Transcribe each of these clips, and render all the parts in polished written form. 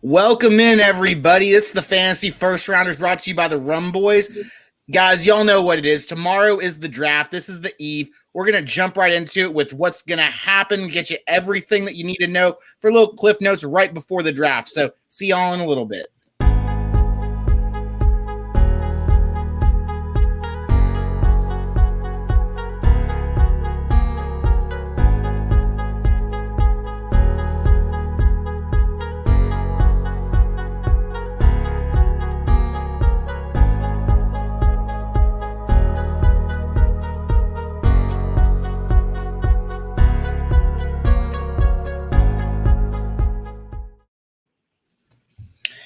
Welcome in, everybody. It's the Fantasy First Rounders brought to you by the Rumboyz. Guys, y'all know what it is. Tomorrow is the draft. This is the eve. We're going to jump right into it with what's going to happen, get you everything that you need to know for little cliff notes right before the draft. So see y'all in a little bit.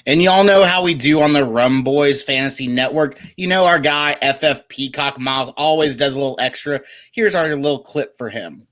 And y'all know how we do on the Rumboyz Fantasy Network. You know our guy, FF Peacock Miles, always does a little extra. Here's our little clip for him.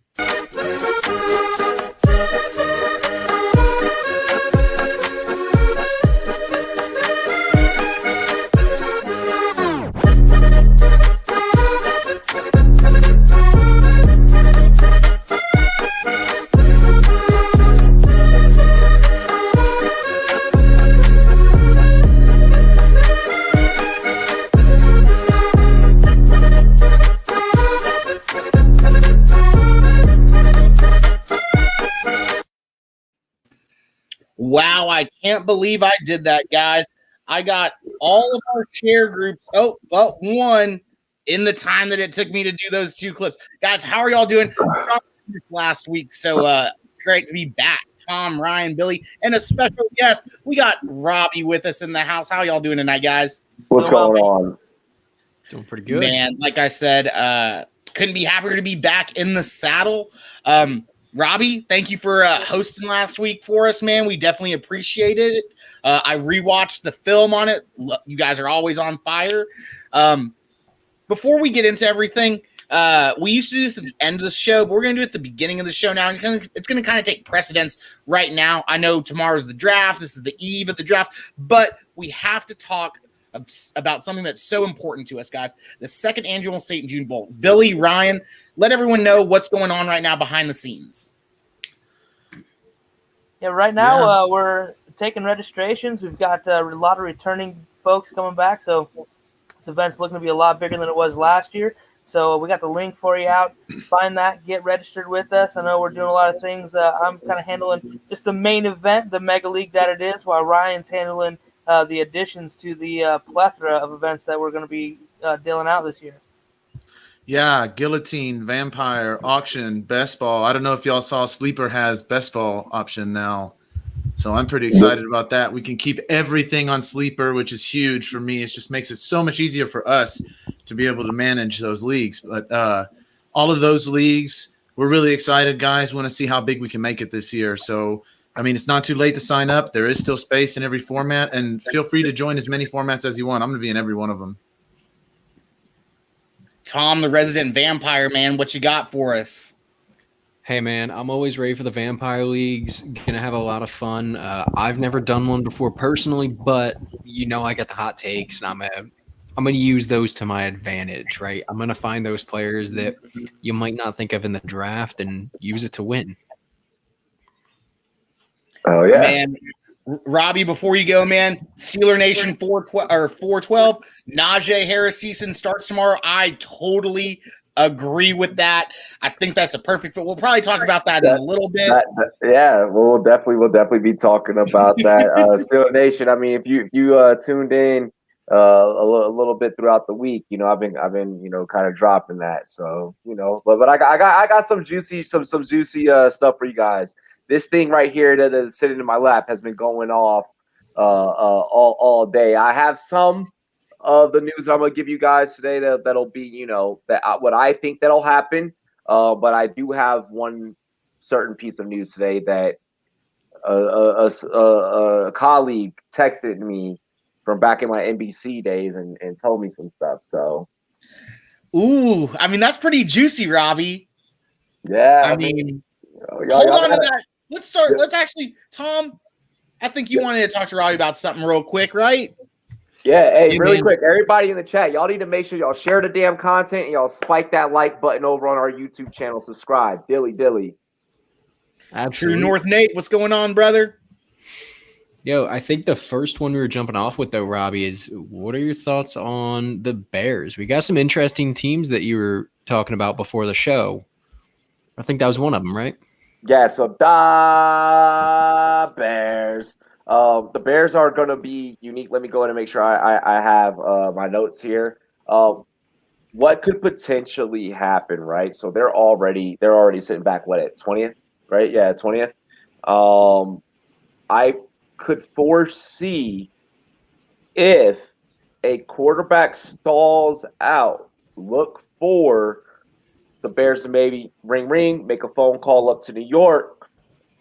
Wow, I can't believe I did that, guys. I got all of our share groups, but one in the time that it took me to do those two clips. Guys, how are y'all doing? Last week, so great to be back. Tom, Ryan, Billy, and a special guest. We got Robbie with us in the house. How y'all doing tonight, guys? What's going on? Doing pretty good. Man, like I said, couldn't be happier to be back in the saddle. Robbie, thank you for hosting last week for us, man. We definitely appreciated it. I rewatched the film on it. You guys are always on fire. Before we get into everything, we used to do this at the end of the show, but we're going to do it at the beginning of the show now. It's going to kind of take precedence right now. I know tomorrow's the draft. This is the eve of the draft, but we have to talk about something that's so important to us, guys. The second annual St. June Bowl. Billy, Ryan, let everyone know what's going on right now behind the scenes. Yeah, right now we're taking registrations. We've got a lot of returning folks coming back, so this event's looking to be a lot bigger than it was last year. So we got the link for you out. Find that, get registered with us. I know we're doing a lot of things. I'm kind of handling just the main event, the mega league that it is, while Ryan's handling the additions to the plethora of events that we're going to be dealing out this year. Yeah, guillotine, vampire, auction, best ball. I don't know if y'all saw Sleeper has best ball option now. So I'm pretty excited about that. We can keep everything on Sleeper, which is huge for me. It just makes it so much easier for us to be able to manage those leagues. But all of those leagues, we're really excited, guys. We want to see how big we can make it this year. So, I mean, it's not too late to sign up. There is still space in every format. And feel free to join as many formats as you want. I'm going to be in every one of them. Tom, the resident vampire, man, what you got for us? Hey, man, I'm always ready for the vampire leagues. Gonna have a lot of fun. I've never done one before personally, but I got the hot takes, and I'm gonna use those to my advantage, right? I'm gonna find those players that you might not think of in the draft and use it to win. Oh yeah, man. Robbie, before you go, man, Steeler Nation 412, Najee Harris season starts tomorrow. I totally agree with that. I think that's a perfect fit. We'll probably talk about that in a little bit. We'll definitely be talking about that. Steeler Nation. I mean, if you tuned in a little bit throughout the week, I've been kind of dropping that. So but I got some juicy stuff for you guys. This thing right here that is sitting in my lap has been going off all day. I have some of the news that I'm going to give you guys today that'll be, what I think that'll happen. But I do have one certain piece of news today that a colleague texted me from back in my NBC days and told me some stuff. So, ooh, I mean, that's pretty juicy, Robbie. Yeah. I mean, hold on to that. Let's start. Let's actually, Tom, I think you wanted to talk to Robbie about something real quick, right? Yeah, hey, really quick, everybody in the chat, y'all need to make sure y'all share the damn content and y'all spike that like button over on our YouTube channel. Subscribe. Dilly. Absolutely. True North Nate, what's going on, brother? Yo, I think the first one we were jumping off with, though, Robbie, is what are your thoughts on the Bears? We got some interesting teams that you were talking about before the show. I think that was one of them, right? Yeah, so the Bears. The Bears are going to be unique. Let me go ahead and make sure I have my notes here. What could potentially happen, right? So they're already sitting back, what, at 20th, right? Yeah, 20th. I could foresee if a quarterback stalls out, look for the Bears to maybe ring, make a phone call up to New York,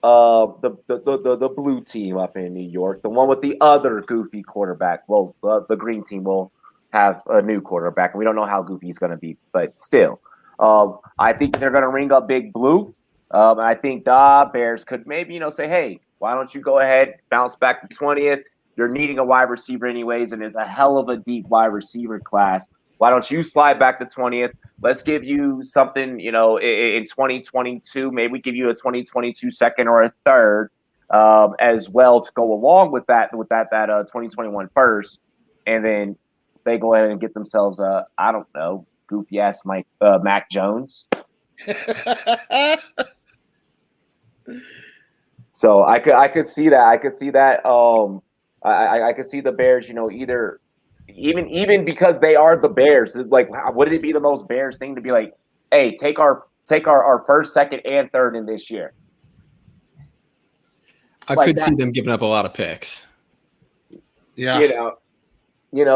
the blue team up in New York, the one with the other goofy quarterback. Well, the green team will have a new quarterback. We don't know how goofy he's going to be, but still, I think they're going to ring up Big Blue. I think the Bears could maybe, say, hey, why don't you go ahead, bounce back to 20th? You're needing a wide receiver anyways, and it's a hell of a deep wide receiver class. Why don't you slide back to 20th? Let's give you something, in 2022. Maybe we give you a 2022 second or a third as well to go along with that 2021 first. And then they go ahead and get themselves I don't know, goofy ass Mac Jones. So I could see that. I could see that. I could see the Bears, either even because they are the Bears. Like, wouldn't it be the most Bears thing to be like, hey, take our first, second, and third in this year? I could see them giving up a lot of picks. Yeah.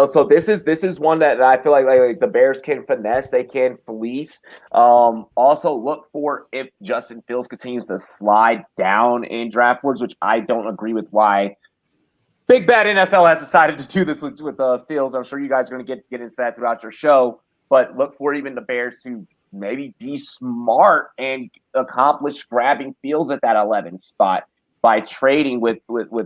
So this is one that I feel like the Bears can finesse, they can fleece. Also look for if Justin Fields continues to slide down in draft boards, which I don't agree with why Big Bad NFL has decided to do this with Fields. I'm sure you guys are going to get into that throughout your show, but look for even the Bears to maybe be smart and accomplish grabbing Fields at that 11 spot by trading with the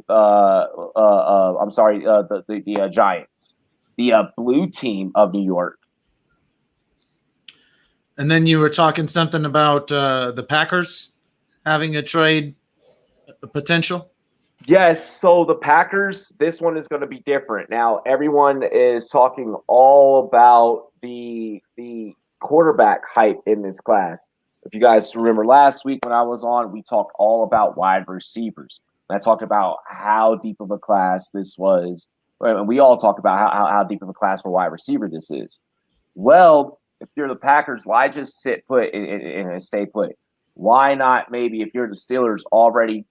Giants, the blue team of New York. And then you were talking something about the Packers having a trade potential. Yes, so the Packers, this one is going to be different. Now, everyone is talking all about the quarterback hype in this class. If you guys remember last week when I was on, we talked all about wide receivers. And I talked about how deep of a class this was. And we all talked about how deep of a class for wide receiver this is. Well, if you're the Packers, why just sit put and stay put? Why not maybe if you're the Steelers already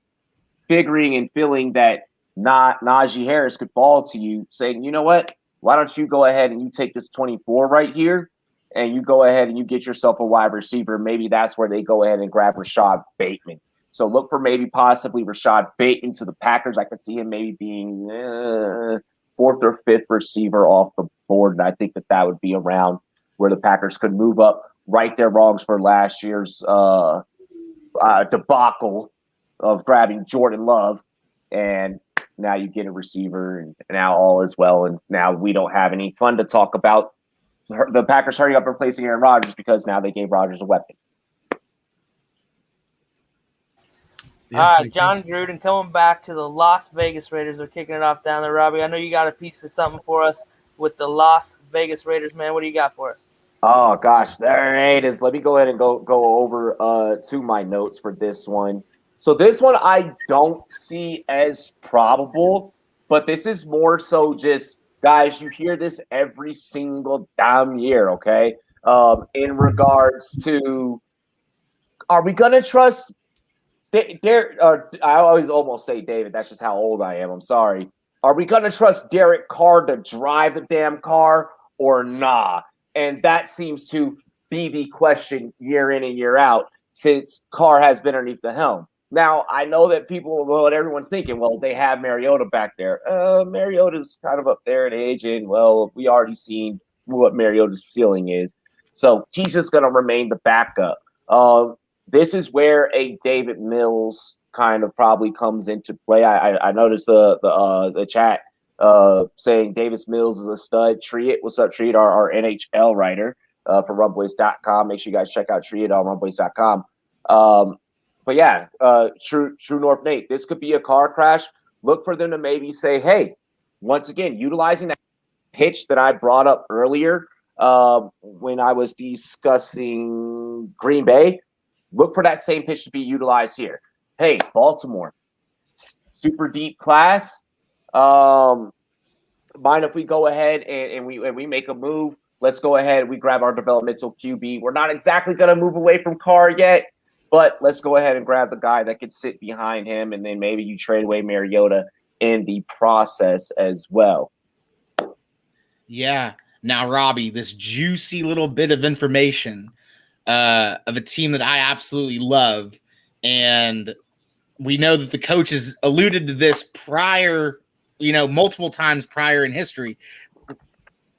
figuring and feeling that Najee Harris could fall to you, saying, you know what? Why don't you go ahead and you take this 24 right here and you go ahead and you get yourself a wide receiver. Maybe that's where they go ahead and grab Rashad Bateman. So look for maybe possibly Rashad Bateman to the Packers. I could see him maybe being fourth or fifth receiver off the board. And I think that would be around where the Packers could move up, right their wrongs for last year's debacle of grabbing Jordan Love. And now you get a receiver, and now all is well. And now we don't have any fun to talk about the Packers hurrying up replacing Aaron Rodgers because now they gave Rodgers a weapon. Yeah, all right, John Gruden coming back to the Las Vegas Raiders. They're kicking it off down there. Robbie, I know you got a piece of something for us with the Las Vegas Raiders, man. What do you got for us? Oh, gosh, there it is. Let me go ahead and go over to my notes for this one. So this one I don't see as probable, but this is more so just, guys, you hear this every single damn year, okay? In regards to, are we going to trust I always almost say David. That's just how old I am. I'm sorry. Are we going to trust Derek Carr to drive the damn car or nah? And that seems to be the question year in and year out since Carr has been underneath the helm. Now, I know that everyone's thinking, well, they have Mariota back there. Mariota's kind of up there in age, and, well, we already seen what Mariota's ceiling is. So he's just going to remain the backup. This is where a David Mills kind of probably comes into play. I noticed the chat saying Davis Mills is a stud. Triet, what's up, Triet, our NHL writer for Rumboyz.com. Make sure you guys check out Triet on Rumboyz.com. But yeah, True North Nate, this could be a car crash. look for them to maybe say, hey, once again, utilizing that pitch that I brought up earlier when I was discussing Green Bay, look for that same pitch to be utilized here. Hey, Baltimore, super deep class. Mind if we go ahead and we make a move? Let's go ahead. We grab our developmental QB. We're not exactly going to move away from Carr yet, but let's go ahead and grab the guy that could sit behind him, and then maybe you trade away Mariota in the process as well. Yeah. Now, Robbie, this juicy little bit of information of a team that I absolutely love, and we know that the coach has alluded to this prior, multiple times prior in history.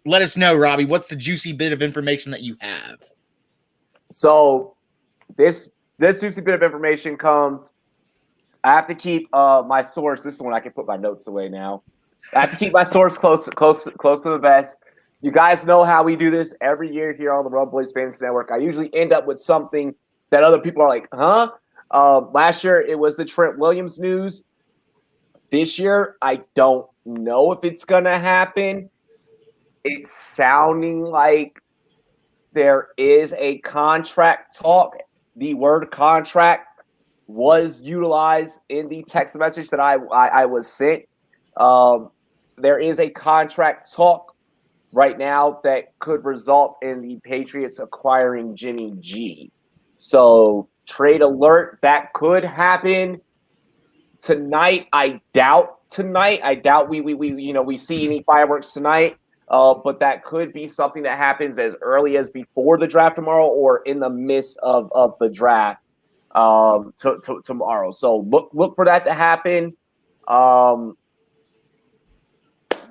Let us know, Robbie, what's the juicy bit of information that you have? So this juicy bit of information comes. I have to keep my source. This is when I can put my notes away now. I have to keep my source close to the vest. You guys know how we do this every year here on the Rumboyz Fantasy Network. I usually end up with something that other people are like, huh? Last year, it was the Trent Williams news. This year, I don't know if it's going to happen. It's sounding like there is a contract talk. The word contract was utilized in the text message that I was sent. There is a contract talk right now that could result in the Patriots acquiring Jimmy G. So trade alert, that could happen tonight. I doubt we see any fireworks tonight. But that could be something that happens as early as before the draft tomorrow or in the midst of the draft tomorrow. So look for that to happen.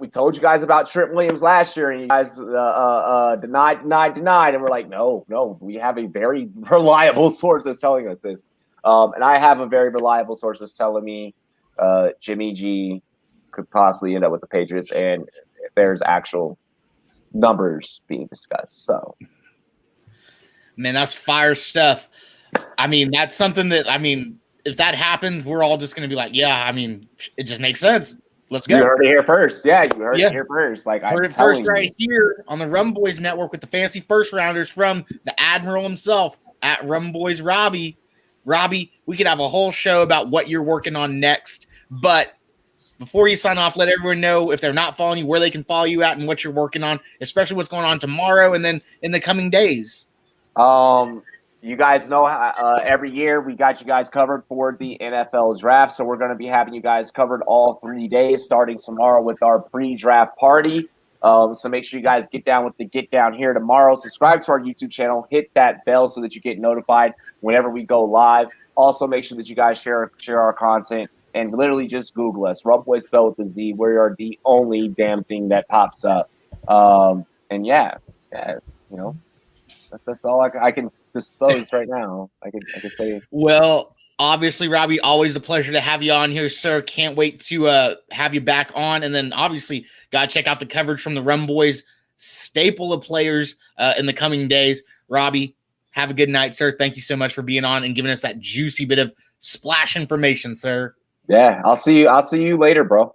We told you guys about Trent Williams last year, and you guys denied, and we're like, no, we have a very reliable source that's telling us this. And I have a very reliable source that's telling me Jimmy G could possibly end up with the Patriots, and there's actual numbers being discussed. So, man, that's fire stuff. I mean, that's something that, if that happens, we're all just going to be like, yeah, it just makes sense. Let's go. You heard it here first. Yeah, you heard it here first. Like, I heard it first right here on the Rumboyz Network with the fancy first rounders from the Admiral himself at Rumboyz Robbie. Robbie, we could have a whole show about what you're working on next. But before you sign off, let everyone know, if they're not following you, where they can follow you at and what you're working on, especially what's going on tomorrow and then in the coming days. You guys know every year we got you guys covered for the NFL draft. So we're going to be having you guys covered all 3 days, starting tomorrow with our pre-draft party. So make sure you guys get down with the Get Down here tomorrow. Subscribe to our YouTube channel. Hit that bell so that you get notified whenever we go live. Also, make sure that you guys share our content. And literally just Google us. Rumboyz spelled with a Z. We are the only damn thing that pops up. And yeah, that's all I can dispose right now. I can say. Well, obviously, Robbie, always a pleasure to have you on here, sir. Can't wait to have you back on. And then obviously, gotta check out the coverage from the Rumboyz staple of players in the coming days. Robbie, have a good night, sir. Thank you so much for being on and giving us that juicy bit of splash information, sir. Yeah, I'll see you later, bro.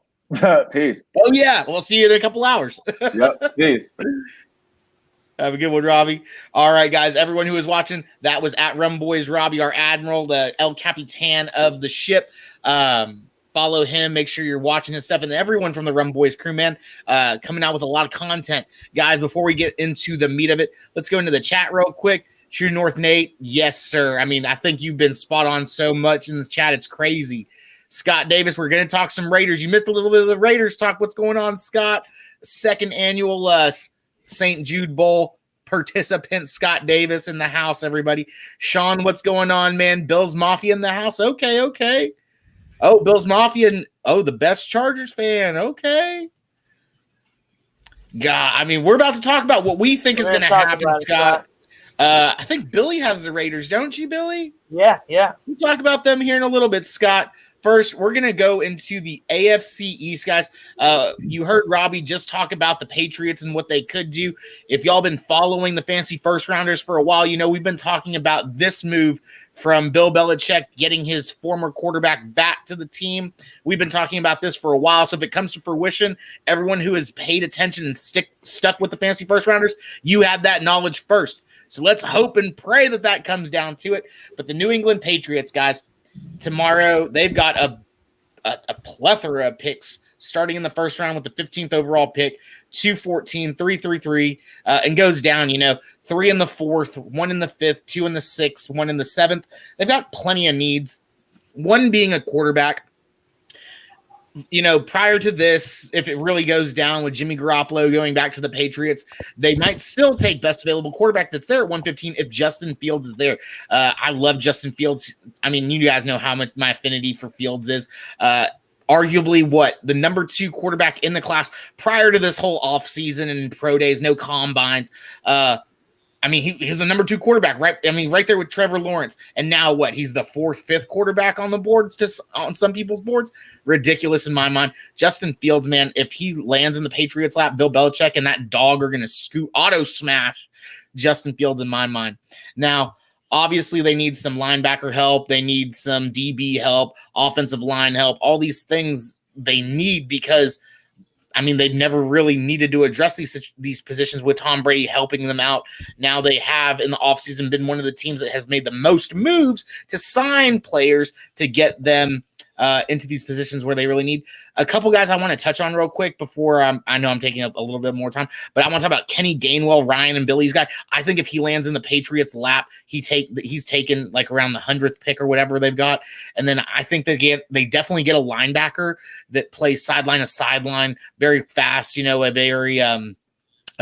Peace. Oh yeah, we'll see you in a couple hours. Yep. Peace. Have a good one, Robbie. All right, guys, everyone who is watching, that was at Rumboyz Robbie, our admiral, the El Capitan of the ship. Follow him. Make sure you're watching his stuff, and everyone from the Rumboyz crew, man, coming out with a lot of content. Guys, before we get into the meat of it, let's go into the chat real quick. True North Nate, yes, sir. I think you've been spot on so much in this chat. It's crazy. Scott Davis, we're going to talk some Raiders. You missed a little bit of the Raiders talk. What's going on, Scott? Second annual St. Jude Bowl participant, Scott Davis in the house, everybody. Sean, what's going on, man? Bills Mafia in the house. Okay. Oh, Bills Mafia. The best Chargers fan. Okay. God, we're about to talk about what we think is going to happen, Scott. I think Billy has the Raiders, don't you, Billy? Yeah. We'll talk about them here in a little bit, Scott. First, we're going to go into the AFC East, guys. You heard Robbie just talk about the Patriots and what they could do. If y'all been following the fancy first rounders for a while, we've been talking about this move from Bill Belichick getting his former quarterback back to the team. We've been talking about this for a while, so if it comes to fruition, everyone who has paid attention and stuck with the fantasy first rounders, you have that knowledge first. So let's hope and pray that comes down to it. But the New England Patriots, guys, tomorrow they've got a plethora of picks starting in the first round with the 15th overall pick, 2-14, 3-3-3, and goes down, 3 in the 4th, 1 in the 5th, 2 in the 6th, 1 in the 7th. They've got plenty of needs, one being a quarterback. Prior to this, if it really goes down with Jimmy Garoppolo going back to the Patriots, they might still take best available quarterback that's there at 115 if Justin Fields is there. I love Justin Fields. I mean, you guys know how much my affinity for Fields is. Arguably the number 2 quarterback in the class prior to this whole offseason and pro days, no combines. He's the number 2 quarterback, right? Right there with Trevor Lawrence. And now he's the 4th, 5th quarterback on the boards, just on some people's boards. Ridiculous in my mind. Justin Fields, man, if he lands in the Patriots lap, Bill Belichick and that dog are going to auto smash Justin Fields in my mind. Now, obviously, they need some linebacker help. They need some DB help, offensive line help, all these things they need because, they've never really needed to address these positions with Tom Brady helping them out. Now they have, in the offseason, been one of the teams that has made the most moves to sign players to get them into these positions where they really need. A couple guys I want to touch on real quick before I know I'm taking up a little bit more time, but I want to talk about Kenny Gainwell, Ryan and Billy's guy. I think if he lands in the Patriots lap, he's taken around the 100th pick or whatever they've got. And then I think they definitely get a linebacker that plays sideline to sideline, very fast, a very a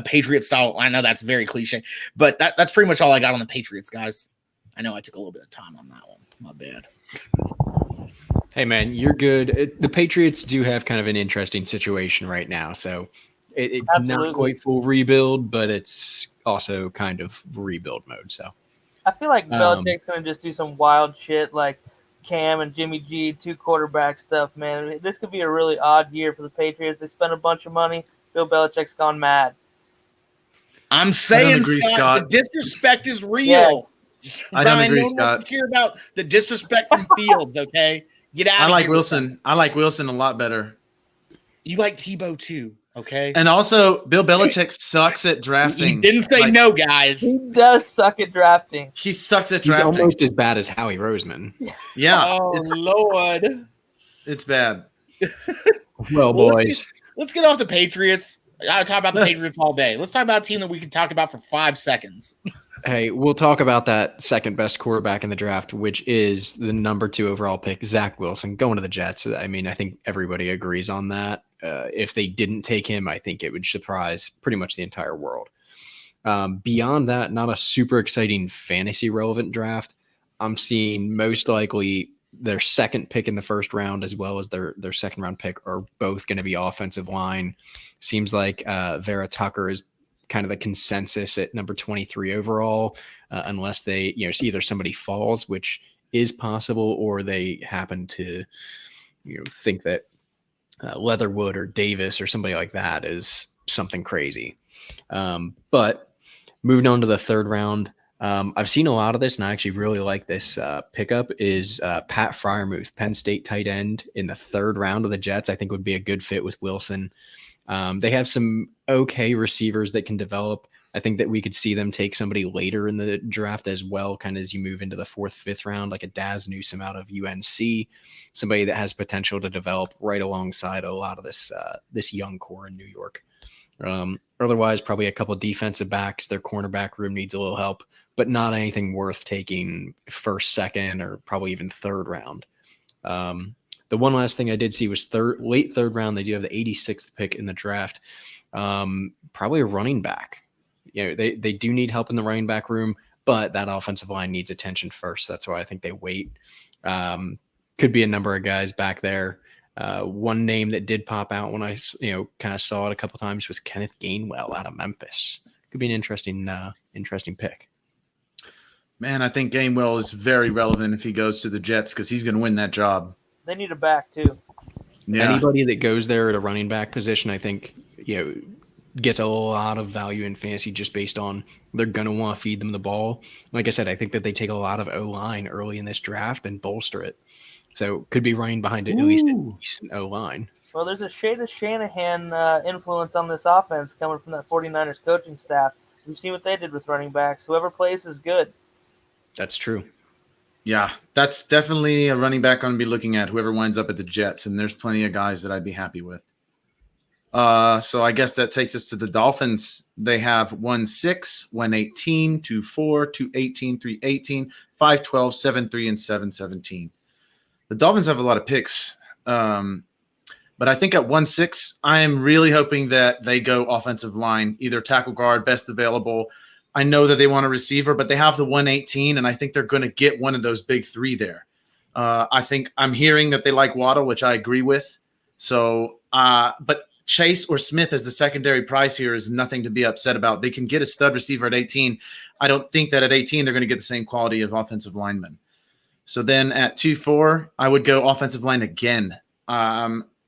Patriot style. I know that's very cliche, but that's pretty much all I got on the Patriots, guys. I know I took a little bit of time on that one. My bad. Hey, man, you're good. The Patriots do have kind of an interesting situation right now. So it's not quite full rebuild, but it's also kind of rebuild mode. So I feel like Belichick's going to just do some wild shit like Cam and Jimmy G, 2 quarterback stuff, man. This could be a really odd year for the Patriots. They spent a bunch of money. Bill Belichick's gone mad. I'm saying, Scott, the disrespect is real. Yes. I don't agree, Scott. Don't hear about the disrespect from Fields, okay? Get out. I like Wilson. I like Wilson a lot better. You like Tebow too, okay? And also, Bill Belichick sucks at drafting. He didn't say no, guys. He does suck at drafting. He sucks at He's drafting. almost as bad as Howie Roseman. Yeah. Oh, Lord. It's bad. Well, boys. Let's get off the Patriots. I'll talk about the Patriots all day. Let's talk about a team that we can talk about for 5 seconds. Hey, we'll talk about that second best quarterback in the draft, which is the number 2 overall pick, Zach Wilson, going to the Jets. I think everybody agrees on that. If they didn't take him, I think it would surprise pretty much the entire world. Beyond that, not a super exciting fantasy relevant draft. I'm seeing most likely their second pick in the first round as well as their second round pick are both going to be offensive line. Seems like Vera Tucker is kind of the consensus at number 23 overall, unless they, either somebody falls, which is possible, or they happen to, think that Leatherwood or Davis or somebody like that is something crazy. But moving on to the third round, I've seen a lot of this, and I actually really like this pickup is Pat Freiermuth, Penn State tight end in the third round of the Jets. I think would be a good fit with Wilson. They have some okay receivers that can develop. I think that we could see them take somebody later in the draft as well, kind of as you move into the 4th, 5th round, like a Daz Newsome out of UNC, somebody that has potential to develop right alongside a lot of this young core in New York. Otherwise, probably a couple of defensive backs. Their cornerback room needs a little help, but not anything worth taking 1st, 2nd, or probably even 3rd round. The one last thing I did see was late 3rd round. They do have the 86th pick in the draft. Probably a running back. They do need help in the running back room, but that offensive line needs attention first. That's why I think they wait. Could be a number of guys back there. One name that did pop out when I kind of saw it a couple times was Kenneth Gainwell out of Memphis. Could be an interesting pick. Man, I think Gainwell is very relevant if he goes to the Jets because he's going to win that job. They need a back too. Yeah. Anybody that goes there at a running back position, I think, gets a lot of value in fantasy just based on they're going to want to feed them the ball. Like I said, I think that they take a lot of O-line early in this draft and bolster it. So could be running behind at least a decent O-line. Well, there's a shade of Shanahan influence on this offense coming from that 49ers coaching staff. We've seen what they did with running backs. Whoever plays is good. That's true. Yeah, that's definitely a running back I'm going to be looking at, whoever winds up at the Jets, and there's plenty of guys that I'd be happy with. So I guess that takes us to the Dolphins. They have 1-6, 1-18, 2-4, 2-18, 3-18, 5-12, 7-3, and 7-17. The Dolphins have a lot of picks, but I think at 1-6, I am really hoping that they go offensive line, either tackle guard, best available. I know that they want a receiver, but they have the 118, and I think they're going to get one of those big three there. I think I'm hearing that they like Waddle, which I agree with. So, but Chase or Smith as the secondary price here is nothing to be upset about. They can get a stud receiver at 18. I don't think that at 18 they're going to get the same quality of offensive linemen. So then at 2-4, I would go offensive line again.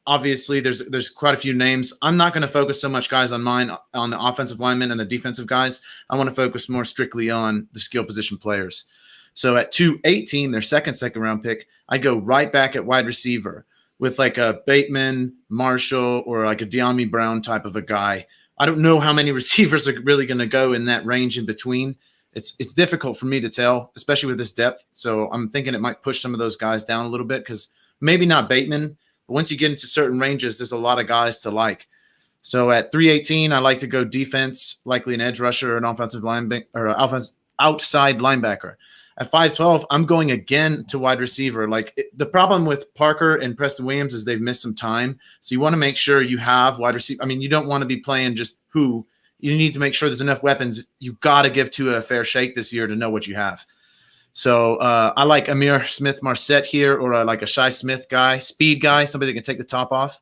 Obviously, there's quite a few names. I'm not going to focus so much, guys, on the offensive linemen and the defensive guys. I want to focus more strictly on the skill position players. So at 2-18, their second round pick, I go right back at wide receiver with like a Bateman, Marshall, or like a De'Ami Brown type of a guy. I don't know how many receivers are really going to go in that range in between. It's difficult for me to tell, especially with this depth. So I'm thinking it might push some of those guys down a little bit because maybe not Bateman, but once you get into certain ranges, there's a lot of guys to like. So at 3-18, I like to go defense, likely an edge rusher, an offensive linebacker, or outside linebacker. At 5-12, I'm going again to wide receiver. The problem with Parker and Preston Williams is they've missed some time. So you want to make sure you have wide receiver. I mean, you don't want to be playing just who. You need to make sure there's enough weapons. You got to give Tua a fair shake this year to know what you have. So I like Amir Smith-Marset here, or like a Shy Smith guy, speed guy, somebody that can take the top off.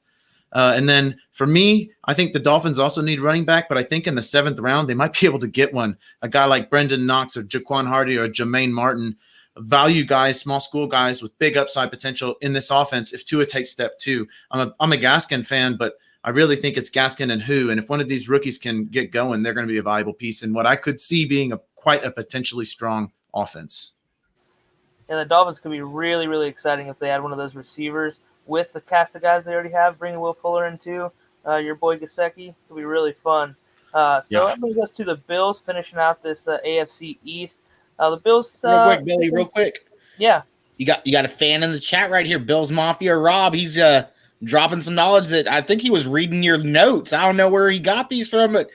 And then for me, I think the Dolphins also need running back, but I think in the 7th round, they might be able to get one. A guy like Brendan Knox or Jaquan Hardy or Jermaine Martin, value guys, small school guys with big upside potential in this offense if Tua takes step 2. I'm a Gaskin fan, but I really think it's Gaskin and who. And if one of these rookies can get going, they're going to be a valuable piece in what I could see being quite a potentially strong offense. And the Dolphins could be really, really exciting if they had one of those receivers with the cast of guys they already have, bringing Will Fuller in too. Your boy Gesicki could be really fun. That brings us to the Bills finishing out this AFC East. The Bills. Real quick, Billy. Real quick. Yeah. You got a fan in the chat right here, Bills Mafia Rob. He's dropping some knowledge that I think he was reading your notes. I don't know where he got these from, but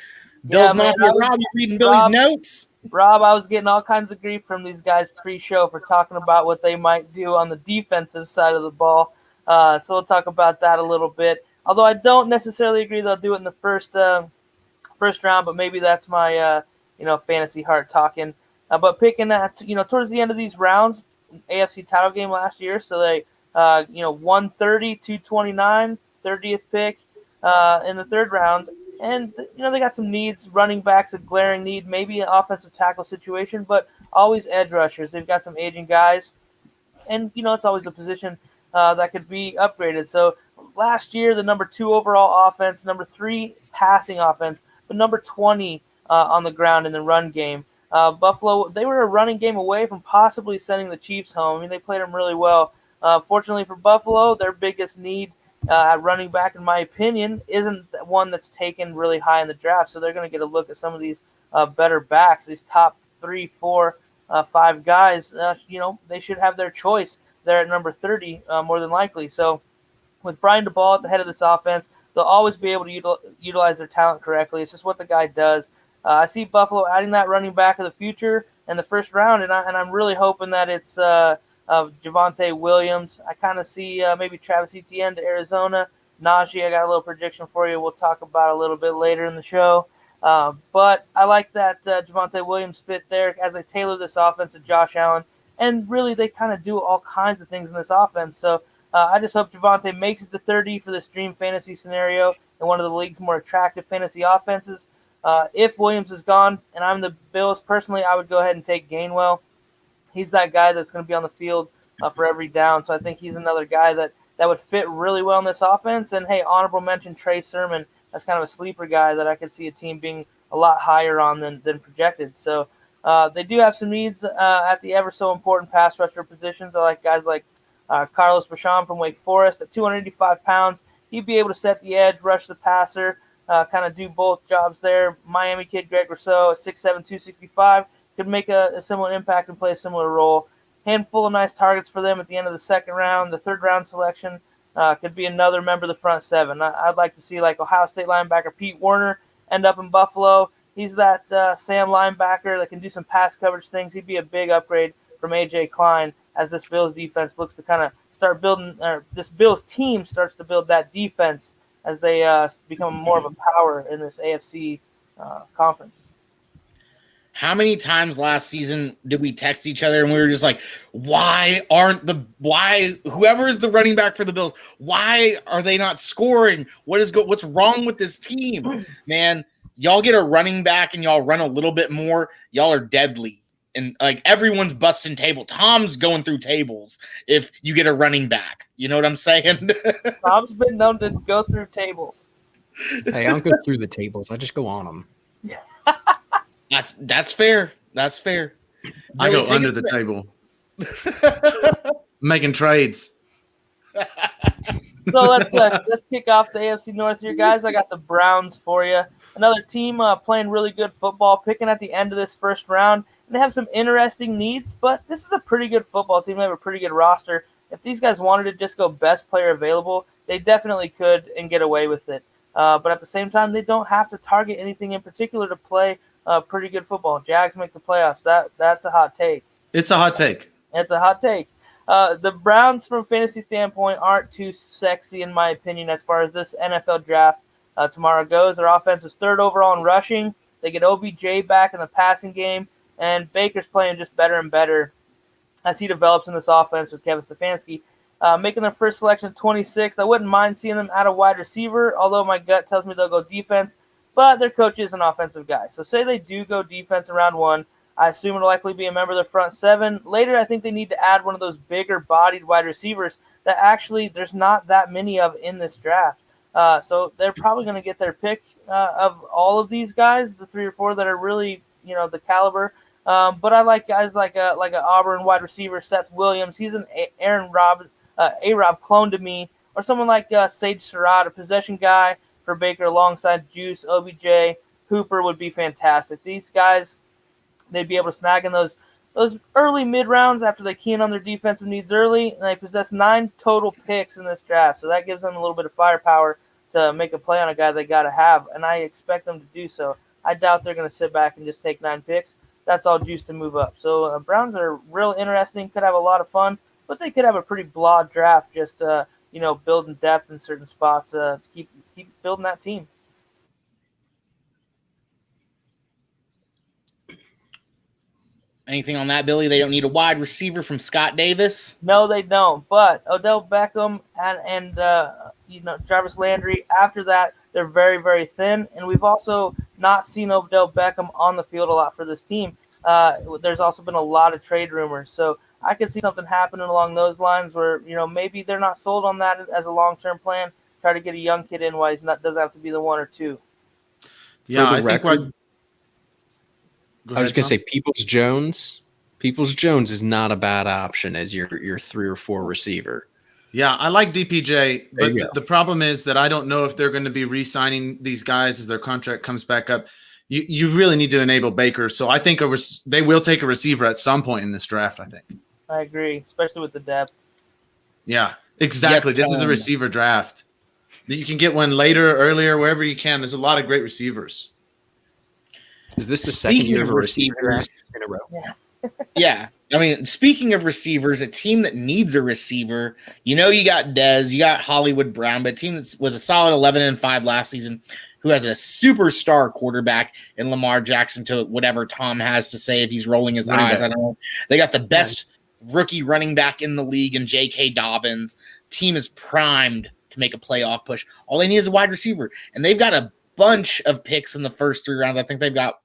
Bills Mafia Rob, you reading Billy's notes? Rob, I was getting all kinds of grief from these guys pre-show for talking about what they might do on the defensive side of the ball. So we'll talk about that a little bit. Although I don't necessarily agree they'll do it in the first round, but maybe that's my fantasy heart talking. But picking that towards the end of these rounds, AFC title game last year, so they 130, 229, 30th pick in the 3rd round. And, they got some needs, running backs, a glaring need, maybe an offensive tackle situation, but always edge rushers. They've got some aging guys, and, it's always a position that could be upgraded. So last year, the number 2 overall offense, number 3 passing offense, but number 20 on the ground in the run game. Buffalo, they were a running game away from possibly sending the Chiefs home. I mean, they played them really well. Fortunately for Buffalo, their biggest need at running back, in my opinion, isn't one that's taken really high in the draft. So they're going to get a look at some of these better backs, these top 3, 4, 5 guys. They should have their choice there at number 30, more than likely. So with Brian DeBall at the head of this offense, they'll always be able to utilize their talent correctly. It's just what the guy does. I see Buffalo adding that running back of the future in the 1st round, and I'm really hoping that it's Javonte Williams. I kind of see maybe Travis Etienne to Arizona. Najee, I got a little prediction for you. We'll talk about a little bit later in the show. But I like that Javonte Williams fit there as they tailor this offense to Josh Allen. And really, they kind of do all kinds of things in this offense. So I just hope Javonte makes it to 30 for this dream fantasy scenario and one of the league's more attractive fantasy offenses. If Williams is gone and I'm the Bills, personally, I would go ahead and take Gainwell. He's that guy that's going to be on the field for every down. So I think he's another guy that would fit really well in this offense. And, hey, honorable mention, Trey Sermon. as kind of a sleeper guy that I could see a team being a lot higher on than projected. So they do have some needs at the ever so important pass rusher positions. I like guys like Carlos Basham from Wake Forest at 285 pounds. He'd be able to set the edge, rush the passer, kind of do both jobs there. Miami kid Greg Rousseau at 6'7", 265 could make a similar impact and play a similar role. Handful of nice targets for them at the end of the second round. The third round selection could be another member of the front seven. I'd like to see like Ohio State linebacker Pete Werner end up in Buffalo. He's that Sam linebacker that can do some pass coverage things. He'd be a big upgrade from A.J. Klein as this Bills defense looks to kind of start building, or this Bills team starts to build that defense as they become more of a power in this AFC conference. How many times last season did we text each other and we were just like, why whoever is the running back for the Bills, why are they not scoring? What's wrong with this team? Man, y'all get a running back and y'all run a little bit more, y'all are deadly. And like everyone's busting table. Tom's going through tables if you get a running back. You know what I'm saying? Tom's been known to go through tables. Hey, I don't go through the tables. I just go on them. That's fair. That's fair. I go under the table. Making trades. So let's kick off the AFC North here, guys. I got the Browns for you. Another team playing really good football, picking at the end of this first round. And they have some interesting needs, but this is a pretty good football team. They have a pretty good roster. If these guys wanted to just go best player available, they definitely could and get away with it. But at the same time, they don't have to target anything in particular to play pretty good football. Jags make the playoffs. That's a hot take. It's a hot take. It's a hot take. The Browns, from a fantasy standpoint, aren't too sexy, in my opinion, as far as this NFL draft tomorrow goes. Their offense is third overall in rushing. They get OBJ back in the passing game, and Baker's playing just better and better as he develops in this offense with Kevin Stefanski. Making their first selection at 26th. I wouldn't mind seeing them at a wide receiver, although my gut tells me they'll go defense. But their coach is an offensive guy. So say they do go defense in round one, I assume it'll likely be a member of the front seven. Later, I think they need to add one of those bigger-bodied wide receivers that actually there's not that many of in this draft. So they're probably going to get their pick of all of these guys, the 3 or 4 that are really, the caliber. But I like guys like an Auburn wide receiver, Seth Williams. He's an A-Rob clone to me. Or someone like Sage Surratt, a possession guy for Baker alongside Juice, OBJ, Hooper would be fantastic. These guys, they'd be able to snag in those early mid-rounds after they key in on their defensive needs early, and they possess 9 total picks in this draft. So that gives them a little bit of firepower to make a play on a guy they got to have, and I expect them to do so. I doubt they're going to sit back and just take 9 picks. That's all juice to move up. So Browns are real interesting, could have a lot of fun, but they could have a pretty blah draft just building depth in certain spots to keep building that team. Anything on that, Billy? They don't need a wide receiver from Scott Davis? No, they don't. But Odell Beckham and Jarvis Landry, after that, they're very, very thin. And we've also not seen Odell Beckham on the field a lot for this team. There's also been a lot of trade rumors. So I could see something happening along those lines where, maybe they're not sold on that as a long-term plan. Try to get a young kid in while doesn't have to be the 1 or 2. Yeah, I think I was going to say Peoples-Jones. Peoples-Jones is not a bad option as your 3 or 4 receiver. Yeah, I like DPJ, but the problem is that I don't know if they're going to be re-signing these guys as their contract comes back up. You really need to enable Baker, so I think they will take a receiver at some point in this draft, I think. I agree, especially with the depth. Yeah, exactly. Yes, this is a receiver draft. You can get one later, earlier, wherever you can. There's a lot of great receivers. Is this the second year of a receiver draft in a row? Yeah. Yeah. I mean, speaking of receivers, a team that needs a receiver, you got Dez, you got Hollywood Brown, but a team that was a solid 11-5 last season, who has a superstar quarterback in Lamar Jackson, to whatever Tom has to say if he's rolling his eyes. I don't know. They got the best rookie running back in the league in J.K. Dobbins. Team is primed to make a playoff push. All they need is a wide receiver, and they've got a bunch of picks in the first 3 rounds. I think they've got,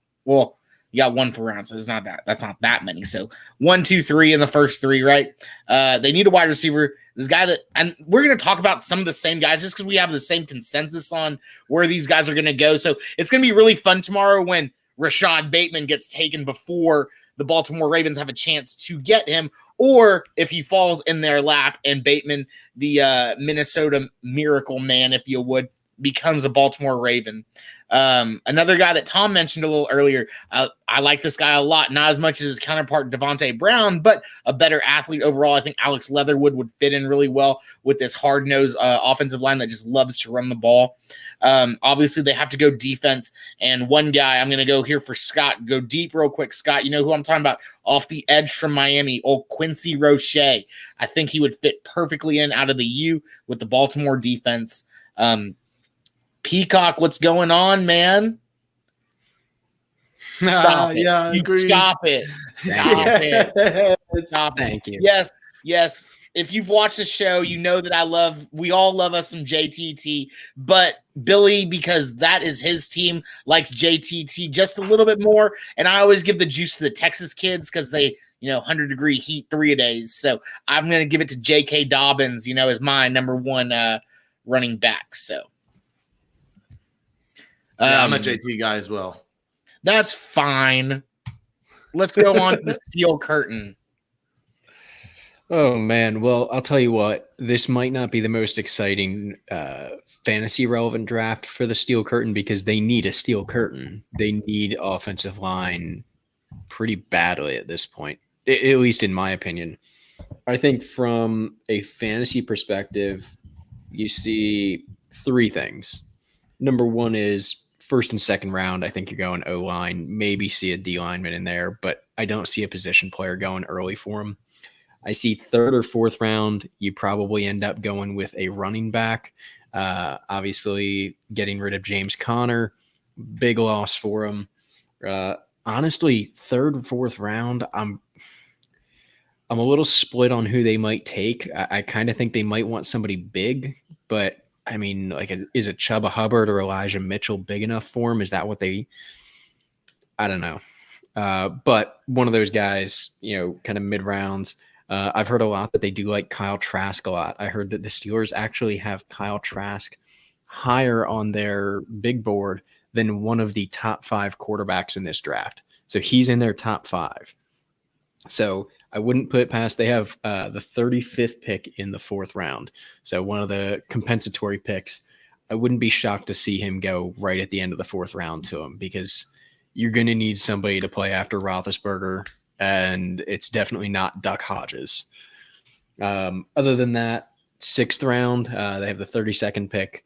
You got 1 for round, so it's not that. That's not that many. So 1, 2, 3 in the first 3, right? They need a wide receiver. This guy and we're going to talk about some of the same guys just because we have the same consensus on where these guys are going to go. So it's going to be really fun tomorrow when Rashad Bateman gets taken before the Baltimore Ravens have a chance to get him, or if he falls in their lap and Bateman, the Minnesota Miracle Man, if you would, becomes a Baltimore Raven. Another guy that Tom mentioned a little earlier, I like this guy a lot, not as much as his counterpart Devontae Brown, but a better athlete overall. I think Alex Leatherwood would fit in really well with this hard-nosed offensive line that just loves to run the ball. Obviously, they have to go defense, and one guy, I'm going to go here for Scott. Go deep real quick, Scott. You know who I'm talking about? Off the edge from Miami, old Quincy Roche. I think he would fit perfectly in out of the U with the Baltimore defense. Peacock, what's going on, man? Stop it. Yeah, Stop it. Stop it. Stop it. Thank you. Yes. If you've watched the show, you know that we all love us some JTT, but Billy, because that is his team, likes JTT just a little bit more. And I always give the juice to the Texas kids because they, 100-degree heat 3-a-days. So I'm going to give it to J.K. Dobbins, as my number 1 running back. So. I'm a JT guy as well. That's fine. Let's go on to the steel curtain. Oh, man. Well, I'll tell you what. This might not be the most exciting fantasy-relevant draft for the steel curtain because they need a steel curtain. They need offensive line pretty badly at this point, at least in my opinion. I think from a fantasy perspective, you see 3 things. Number 1 is first and second round. I think you're going O-line, maybe see a D lineman in there, but I don't see a position player going early for him. I see 3rd or 4th round, you probably end up going with a running back. Obviously, getting rid of James Conner, big loss for him. Honestly, 3rd or 4th round, I'm a little split on who they might take. I kind of think they might want somebody big, but I mean, is it Chuba Hubbard or Elijah Mitchell big enough for him? Is that what I don't know. But one of those guys, kind of mid-rounds. I've heard a lot that they do like Kyle Trask a lot. I heard that the Steelers actually have Kyle Trask higher on their big board than one of the top 5 quarterbacks in this draft. So he's in their top 5. So I wouldn't put it past. They have the 35th pick in the 4th round. So one of the compensatory picks. I wouldn't be shocked to see him go right at the end of the 4th round to him because you're going to need somebody to play after Roethlisberger, and it's definitely not Duck Hodges. Other than that, 6th round, they have the 32nd pick.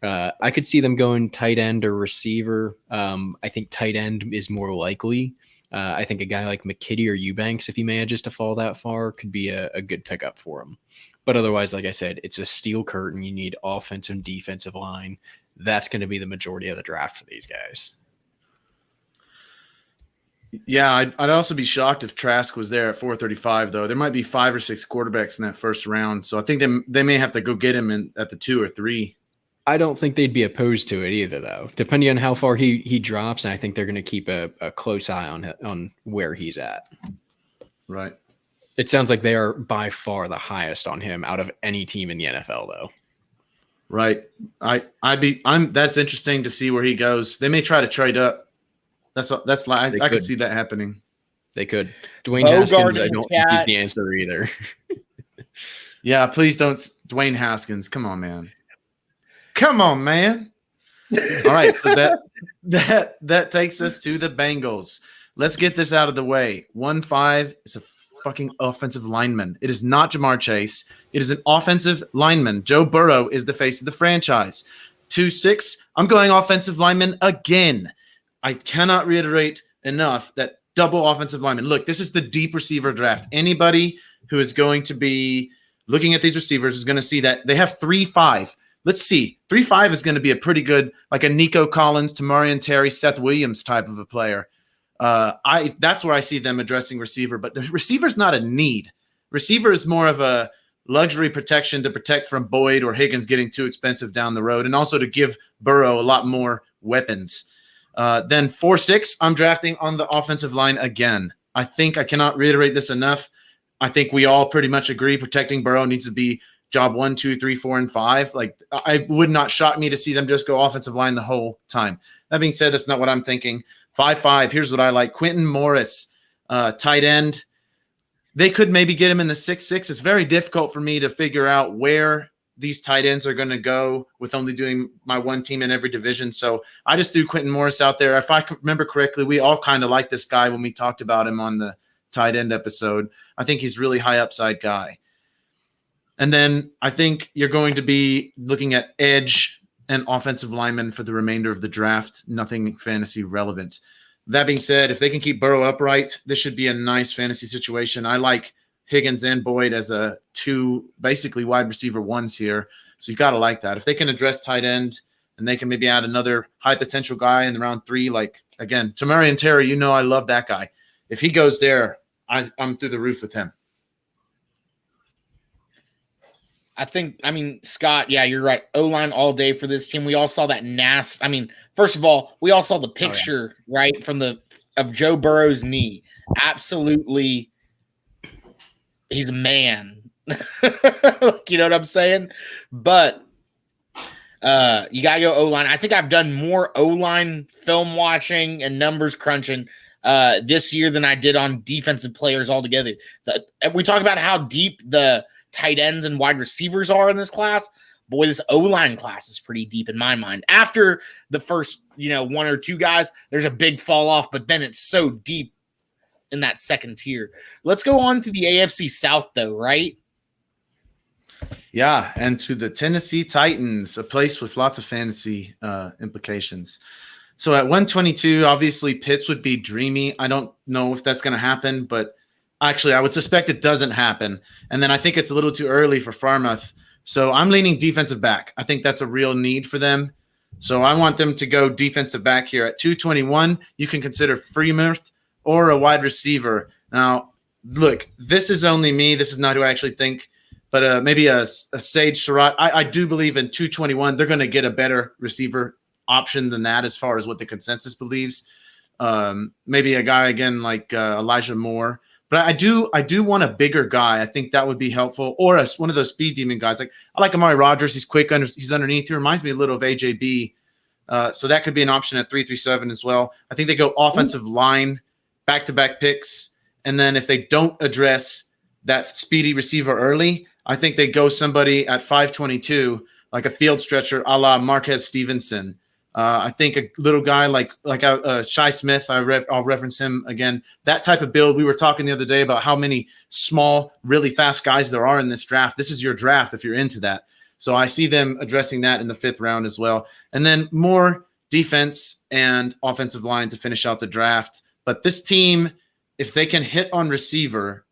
I could see them going tight end or receiver. I think tight end is more likely. I think a guy like McKitty or Eubanks, if he manages to fall that far, could be a good pickup for him. But otherwise, like I said, it's a steel curtain. You need offensive and defensive line. That's going to be the majority of the draft for these guys. Yeah, I'd also be shocked if Trask was there at 435, though. There might be 5 or 6 quarterbacks in that first round. So I think they may have to go get him at the 2 or 3. I don't think they'd be opposed to it either, though. Depending on how far he drops, and I think they're going to keep a close eye on where he's at. Right. It sounds like they are by far the highest on him out of any team in the NFL, though. Right. That's interesting to see where he goes. They may try to trade up. I could see that happening. They could. Dwayne Haskins, I don't think he's the answer either. Yeah, please don't. Dwayne Haskins. Come on, man. Come on, man. All right, so that takes us to the Bengals. Let's get this out of the way. 1-5 is a fucking offensive lineman. It is not Jamar Chase. It is an offensive lineman. Joe Burrow is the face of the franchise. 2-6, I'm going offensive lineman again. I cannot reiterate enough that double offensive lineman. Look, this is the deep receiver draft. Anybody who is going to be looking at these receivers is going to see that they have 3-5. Let's see. 3-5 is going to be a pretty good, like a Nico Collins, Tamarian Terry, Seth Williams type of a player. That's where I see them addressing receiver, but the receiver's not a need. Receiver is more of a luxury protection to protect from Boyd or Higgins getting too expensive down the road, and also to give Burrow a lot more weapons. Then 4-6, I'm drafting on the offensive line again. I think I cannot reiterate this enough. I think we all pretty much agree protecting Burrow needs to be job 1, 2, 3, 4, and 5. Like, I would not shock me to see them just go offensive line the whole time. That being said, that's not what I'm thinking. 5-5, here's what I like. Quentin Morris, tight end. They could maybe get him in the 6-6. It's very difficult for me to figure out where these tight ends are going to go with only doing my one team in every division. So I just threw Quentin Morris out there. If I remember correctly, we all kind of liked this guy when we talked about him on the tight end episode. I think he's really high upside guy. And then I think you're going to be looking at edge and offensive linemen for the remainder of the draft. Nothing fantasy relevant. That being said, if they can keep Burrow upright, this should be a nice fantasy situation. I like Higgins and Boyd as a 2 basically wide receiver 1s here. So you've got to like that. If they can address tight end and they can maybe add another high potential guy in round 3, like, again, Tamarian Terry, I love that guy. If he goes there, I'm through the roof with him. Scott, yeah, you're right. O-line all day for this team. We all saw that first of all, we all saw the picture, right, of Joe Burrow's knee. Absolutely, he's a man. You know what I'm saying? But you got to go O-line. I think I've done more O-line film watching and numbers crunching this year than I did on defensive players altogether. We talk about how deep the tight ends and wide receivers are in this class. Boy, this O-line class is pretty deep in my mind. After the first, 1 or 2 guys, there's a big fall off, but then it's so deep in that second tier. Let's go on to the AFC South, though, right? Yeah, and to the Tennessee Titans, a place with lots of fantasy implications. So at 122, obviously Pitts would be dreamy. I don't know if that's going to happen, but actually I would suspect it doesn't happen. And then I think it's a little too early for Farmouth. So I'm leaning defensive back. I think that's a real need for them. So I want them to go defensive back here. At 221, you can consider Freemuth or a wide receiver. Now, look, this is only me. This is not who I actually think. But maybe a Sage Surratt. I do believe in 221, they're going to get a better receiver option than that as far as what the consensus believes. Maybe a guy, again, like Elijah Moore. But I do want a bigger guy. I think that would be helpful. Or one of those speed demon guys. Like I like Amari Rodgers. He's quick. He's underneath. He reminds me a little of AJB. So that could be an option at 337 as well. I think they go offensive line, back-to-back picks. And then if they don't address that speedy receiver early, I think they go somebody at 522, like a field stretcher a la Marquez Stevenson. I think a little guy like Shai Smith, I'll reference him again. That type of build. We were talking the other day about how many small, really fast guys there are in this draft. This is your draft if you're into that. So I see them addressing that in the 5th round as well. And then more defense and offensive line to finish out the draft. But this team, if they can hit on receiver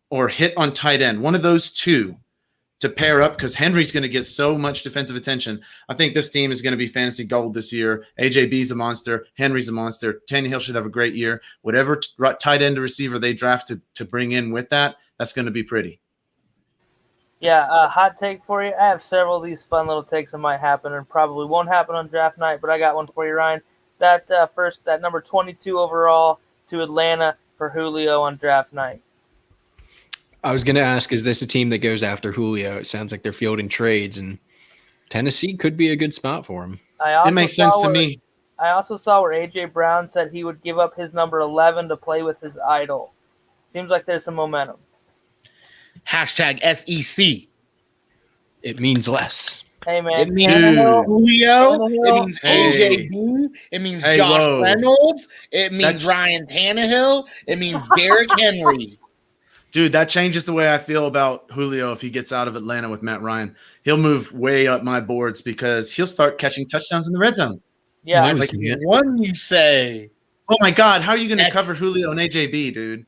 or hit on tight end, one of those two to pair up, because Henry's going to get so much defensive attention. I think this team is going to be fantasy gold this year. AJB's a monster. Henry's a monster. Tannehill should have a great year. Whatever tight end or receiver they draft to bring in with that, that's going to be pretty. Yeah, hot take for you. I have several of these fun little takes that might happen and probably won't happen on draft night, but I got one for you, Ryan. That number 22 overall to Atlanta for Julio on draft night. I was going to ask, is this a team that goes after Julio? It sounds like they're fielding trades, and Tennessee could be a good spot for him. It makes sense to me. I also saw where A.J. Brown said he would give up his number 11 to play with his idol. Seems like there's some momentum. Hashtag SEC. It means less. Hey, man. It means Julio. It means AJB. It means Josh Reynolds. It means Ryan Tannehill. It means Derrick Henry. Dude, that changes the way I feel about Julio if he gets out of Atlanta with Matt Ryan. He'll move way up my boards because he'll start catching touchdowns in the red zone. Yeah. Like one, you say. Oh, my God. How are you going to cover Julio and AJB, dude?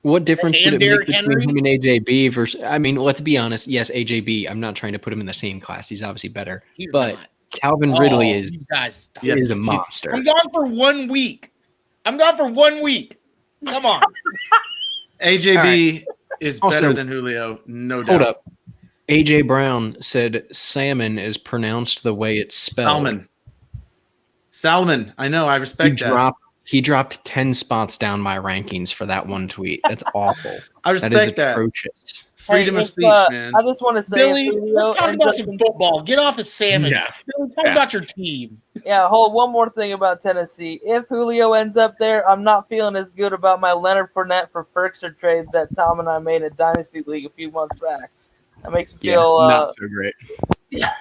What difference would it Derrick make Henry? between him and AJB versus – I mean, let's be honest. Yes, AJB, I'm not trying to put him in the same class. He's obviously better. But Calvin Ridley is a monster. I'm gone for 1 week. Come on. AJB is better than Julio, no doubt. Hold up. AJ Brown said salmon is pronounced the way it's spelled. Salmon, I know, I respect that. He dropped 10 spots down my rankings for that one tweet. That's awful. I respect that is atrocious. Freedom of speech, man. I just want to say, Billy, let's talk about some football. Get off of salmon. Yeah. Billy, talk about your team. Yeah, hold one more thing about Tennessee. If Julio ends up there, I'm not feeling as good about my Leonard Fournette for Ferkser trade that Tom and I made at Dynasty League a few months back. That makes me feel not so great. Yeah.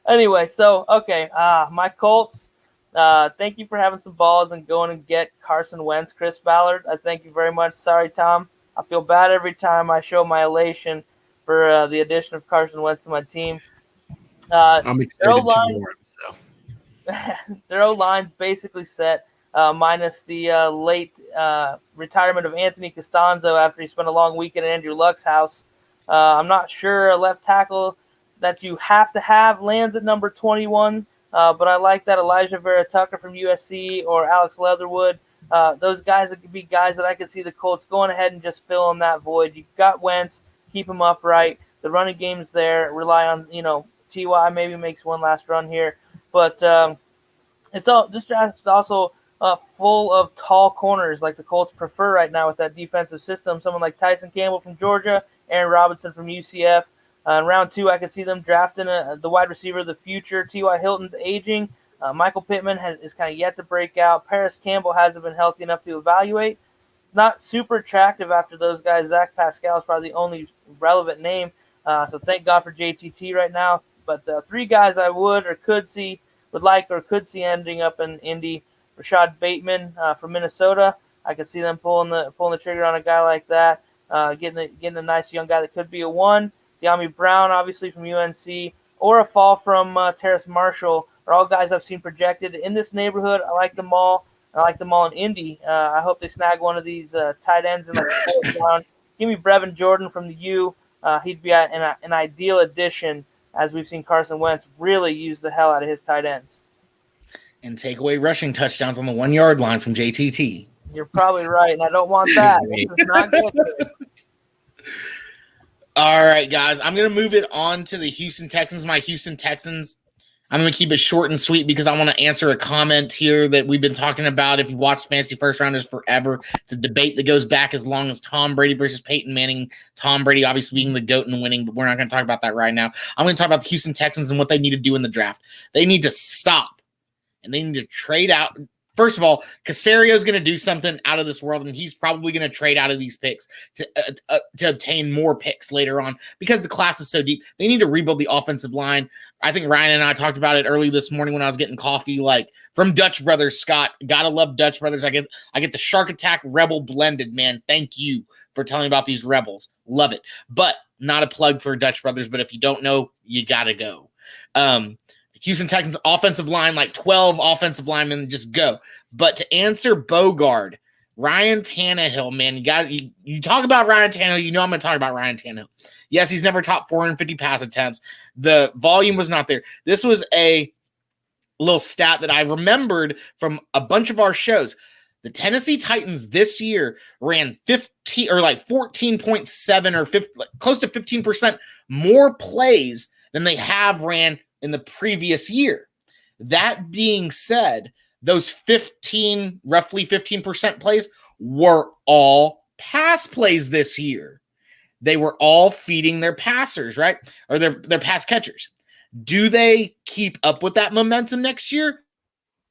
Anyway, so okay, my Colts. Thank you for having some balls and going and get Carson Wentz, Chris Ballard. I thank you very much. Sorry, Tom. I feel bad every time I show my elation for the addition of Carson Wentz to my team. I'm excited to more. So their O-line's basically set, minus the late retirement of Anthony Costanzo after he spent a long weekend at Andrew Luck's house. I'm not sure a left tackle that you have to have lands at number 21, but I like that Elijah Vera Tucker from USC or Alex Leatherwood. Those guys could be guys that I could see the Colts going ahead and just filling that void. You've got Wentz, keep him upright. The running game's there. Rely on, T.Y. maybe makes one last run here. But this draft is also full of tall corners like the Colts prefer right now with that defensive system. Someone like Tyson Campbell from Georgia, Aaron Robinson from UCF. In round 2, I could see them drafting the wide receiver of the future. T.Y. Hilton's aging. Michael Pittman is kind of yet to break out. Paris Campbell hasn't been healthy enough to evaluate. Not super attractive after those guys. Zach Pascal is probably the only relevant name. So thank God for JTT right now. But 3 guys I would see ending up in Indy. Rashad Bateman from Minnesota. I could see them pulling the trigger on a guy like that. Getting a nice young guy that could be a 1. De'Ami Brown, obviously from UNC, or a fall from Terrace Marshall are all guys I've seen projected in this neighborhood. I like them all. I like them all in Indy. I hope they snag one of these tight ends in the 4th round. Give me Brevin Jordan from the U. He'd be an ideal addition, as we've seen Carson Wentz really use the hell out of his tight ends. And take away rushing touchdowns on the 1-yard line from JTT. You're probably right, and I don't want that. This is not good. All right, guys. I'm going to move it on to the Houston Texans. My Houston Texans. I'm going to keep it short and sweet because I want to answer a comment here that we've been talking about. If you watched Fantasy First Rounders forever, it's a debate that goes back as long as Tom Brady versus Peyton Manning. Tom Brady obviously being the GOAT and winning, but we're not going to talk about that right now. I'm going to talk about the Houston Texans and what they need to do in the draft. They need to stop, and they need to trade out. First of all, Casario's going to do something out of this world, and he's probably going to trade out of these picks to obtain more picks later on because the class is so deep. They need to rebuild the offensive line. I think Ryan and I talked about it early this morning when I was getting coffee, like from Dutch Brothers. Scott, gotta love Dutch Brothers. I get the Shark Attack Rebel blended, man. Thank you for telling me about these Rebels. Love it. But not a plug for Dutch Brothers, but if you don't know, you gotta go. Houston Texans offensive line, like 12 offensive linemen, just go. But to answer Bogard, Ryan Tannehill, man, you talk about Ryan Tannehill, you know I'm going to talk about Ryan Tannehill. Yes, he's never topped 450 pass attempts. The volume was not there. This was a little stat that I remembered from a bunch of our shows. The Tennessee Titans this year ran 14.7 or close to 15% more plays than they have ran in the previous year. That being said, those roughly 15% plays were all pass plays this year. They were all feeding their passers, right? Or their pass catchers. Do they keep up with that momentum next year?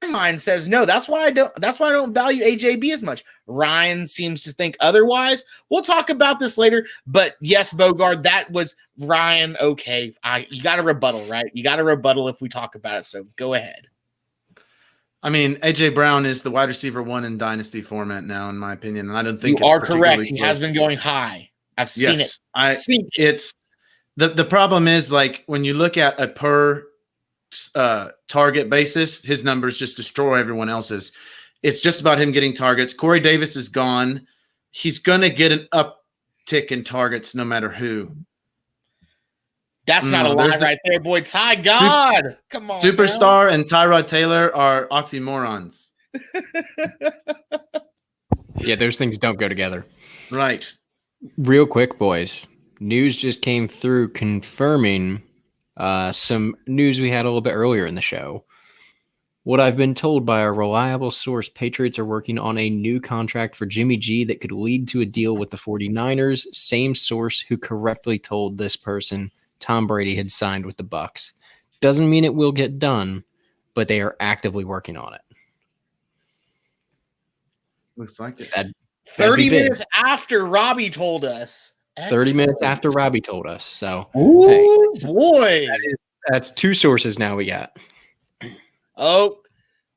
My mind says no. That's why I don't value AJB as much. Ryan seems to think otherwise. We'll talk about this later. But yes, Bogard, that was Ryan. Okay, you got a rebuttal, right? You got a rebuttal if we talk about it. So go ahead. I mean, AJ Brown is the wide receiver 1 in dynasty format now, in my opinion, and I don't think you are correct. He has been going high. I've seen it. It's the problem is, like, when you look at a per target basis, his numbers just destroy everyone else's. It's just about him getting targets. Corey Davis is gone. He's going to get an uptick in targets no matter who. That's not a lie right there, boy. Ty God. Come on. Superstar and Tyrod Taylor are oxymorons. Yeah, those things don't go together. Right. Real quick, boys. News just came through confirming some news we had a little bit earlier in the show. What I've been told by a reliable source, Patriots are working on a new contract for Jimmy G that could lead to a deal with the 49ers. Same source who correctly told this person Tom Brady had signed with the Bucs. Doesn't mean it will get done, but they are actively working on it. Looks like it. 30 minutes after Robbie told us. 30 minutes after Robbie told us. So, ooh, boy. That's two sources now we got. Oh,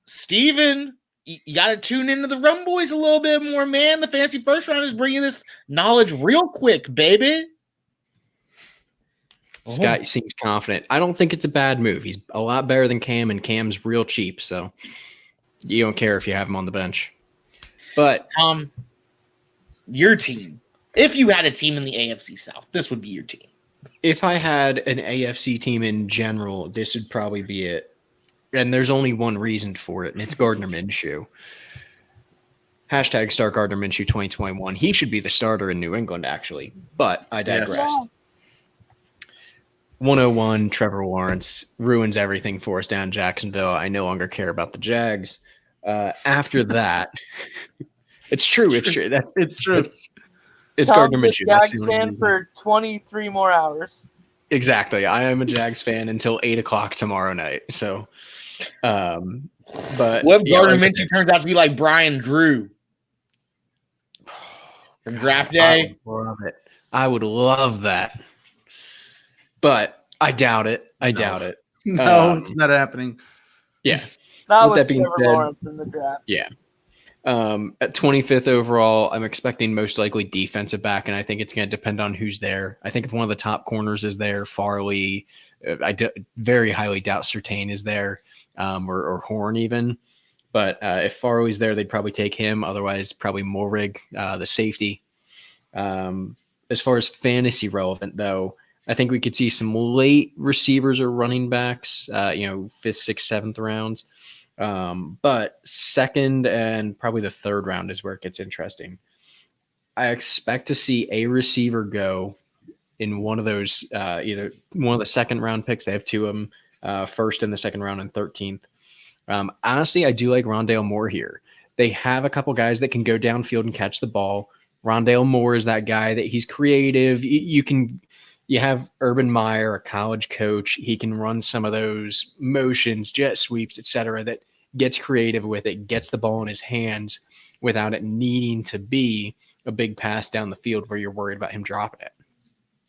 Steven, you got to tune into the Rumboyz a little bit more, man. The Fantasy First Round is bringing this knowledge real quick, baby. Scott seems confident. I don't think it's a bad move. He's a lot better than Cam, and Cam's real cheap, so you don't care if you have him on the bench. But Tom, your team, if you had a team in the AFC South, this would be your team. If I had an AFC team in general, this would probably be it. And there's only one reason for it, and it's Gardner Minshew. Hashtag start Gardner Minshew 2021. He should be the starter in New England, actually. But I digress. Yes. 101, Trevor Lawrence ruins everything for us down in Jacksonville. I no longer care about the Jags. After that, it's true. It's true. It's true. It's Gardner Minshew. That's Jags the only fan reason. for 23 more hours. Exactly. I am a Jags fan until 8:00 tomorrow night. So, but what if Gardner Minshew turns out to be like Brian Drew from draft day? I would love that. But I doubt it. No, it's not happening. Yeah. Not With with that being Trevor said- Lawrence in the draft. Yeah. At 25th overall, I'm expecting most likely defensive back, and I think it's going to depend on who's there. I think if one of the top corners is there, Farley, very highly doubt Surtain is there, or Horn even. But if Farley's there, they'd probably take him. Otherwise, probably Morrig, the safety. As far as fantasy relevant, though, I think we could see some late receivers or running backs, 5th, 6th, 7th rounds. But second and probably the third round is where it gets interesting. I expect to see a receiver go in one of those, either one of the second round picks. They have two of them, first in the second round and 13th. Honestly, I do like Rondale Moore here. They have a couple guys that can go downfield and catch the ball. Rondale Moore is that guy that he's creative. You have Urban Meyer, a college coach. He can run some of those motions, jet sweeps, etc. that gets creative with it, gets the ball in his hands without it needing to be a big pass down the field where you're worried about him dropping it.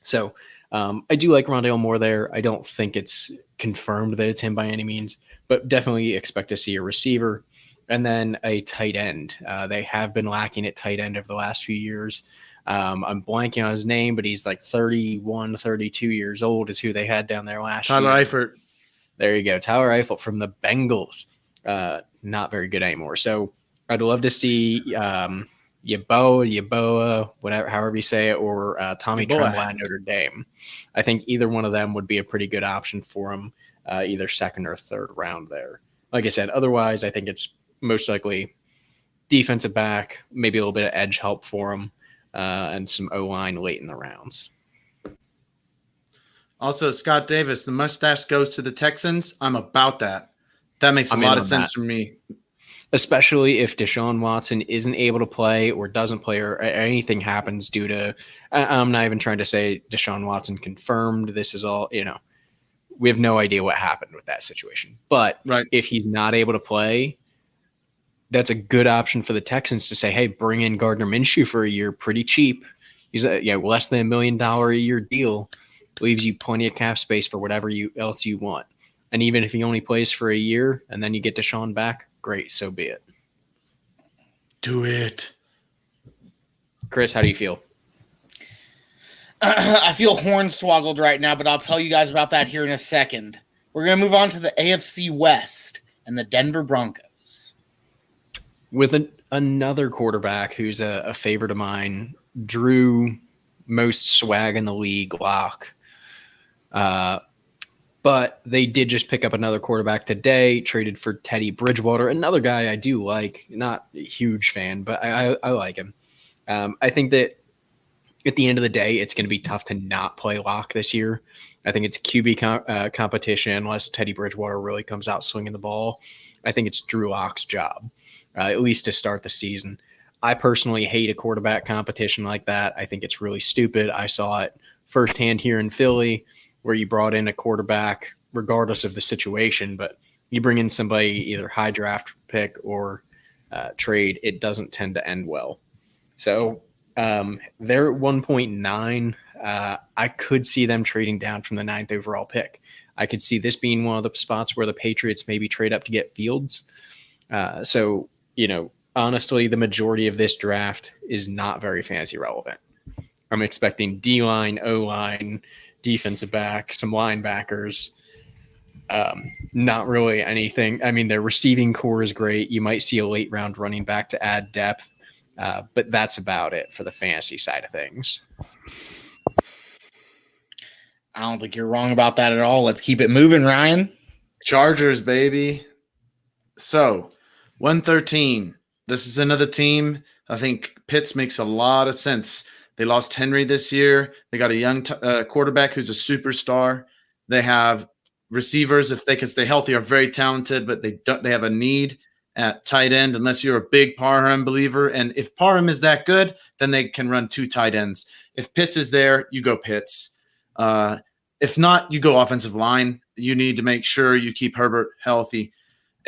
So I do like Rondale Moore there. I don't think it's confirmed that it's him by any means, but definitely expect to see a receiver and then a tight end. They have been lacking at tight end over the last few years. I'm blanking on his name, but he's like 31, 32 years old is who they had down there last year. Tyler Eifert. There you go. Tyler Eifert from the Bengals. Not very good anymore. So I'd love to see Yeboah, whatever, however you say it, or Tommy Tremblay at Notre Dame. I think either one of them would be a pretty good option for him, either second or third round there. Like I said, otherwise, I think it's most likely defensive back, maybe a little bit of edge help for him. And some O-line late in the rounds. Also, Scott Davis, the mustache goes to the Texans. I'm about that. That makes a lot of sense for me. Especially if Deshaun Watson isn't able to play or doesn't play or anything happens due to – I'm not even trying to say Deshaun Watson confirmed. This is all – we have no idea what happened with that situation. But if he's not able to play – that's a good option for the Texans to say, hey, bring in Gardner Minshew for a year, pretty cheap. He's less than $1 million a year deal, leaves you plenty of cap space for whatever else you want. And even if he only plays for a year and then you get Deshaun back, great, so be it. Do it. Chris, how do you feel? I feel hornswoggled right now, but I'll tell you guys about that here in a second. We're going to move on to the AFC West and the Denver Broncos. With another quarterback who's a favorite of mine, Drew, most swag in the league, lock. But they did just pick up another quarterback today, traded for Teddy Bridgewater, another guy I do like, not a huge fan, but I like him. I think that at the end of the day, it's going to be tough to not play lock this year. I think it's a QB competition unless Teddy Bridgewater really comes out swinging the ball. I think it's Drew Lock's job, at least to start the season. I personally hate a quarterback competition like that. I think it's really stupid. I saw it firsthand here in Philly where you brought in a quarterback regardless of the situation, but you bring in somebody either high draft pick or trade, it doesn't tend to end well. So they're at 1.9. I could see them trading down from the 9th overall pick. I could see this being one of the spots where the Patriots maybe trade up to get Fields. So, honestly, the majority of this draft is not very fantasy relevant. I'm expecting D-line, O-line, defensive back, some linebackers. Not really anything. I mean, their receiving core is great. You might see a late round running back to add depth, but that's about it for the fantasy side of things. I don't think you're wrong about that at all. Let's keep it moving, Ryan. Chargers, baby. So, 113. This is another team. I think Pitts makes a lot of sense. They lost Henry this year. They got a young quarterback who's a superstar. They have receivers, if they can stay healthy, are very talented, but they have a need at tight end unless you're a big Parham believer. And if Parham is that good, then they can run 2 tight ends. If Pitts is there, you go Pitts. If not, you go offensive line. You need to make sure you keep Herbert healthy.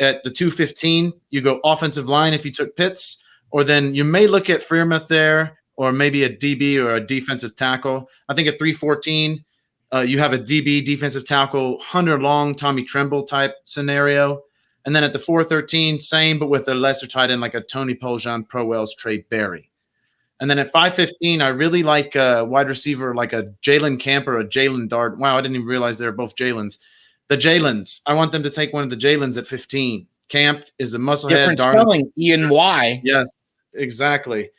At the 215, you go offensive line if you took Pitts, or then you may look at Freiermuth there, or maybe a DB or a defensive tackle. I think at 314, you have a DB defensive tackle, Hunter Long, Tommy Tremble type scenario. And then at the 413, same, but with a lesser tight end like a Tony Poljan, Pro Wells, Trey Berry. And then at 515, I really like a wide receiver like a Jalen Camp or a Jalen Dart. Wow, I didn't even realize they're both Jalens. The Jalens. I want them to take one of the Jalens at 15. Camp is a musclehead. Different spelling, E-N-Y. Yes, exactly.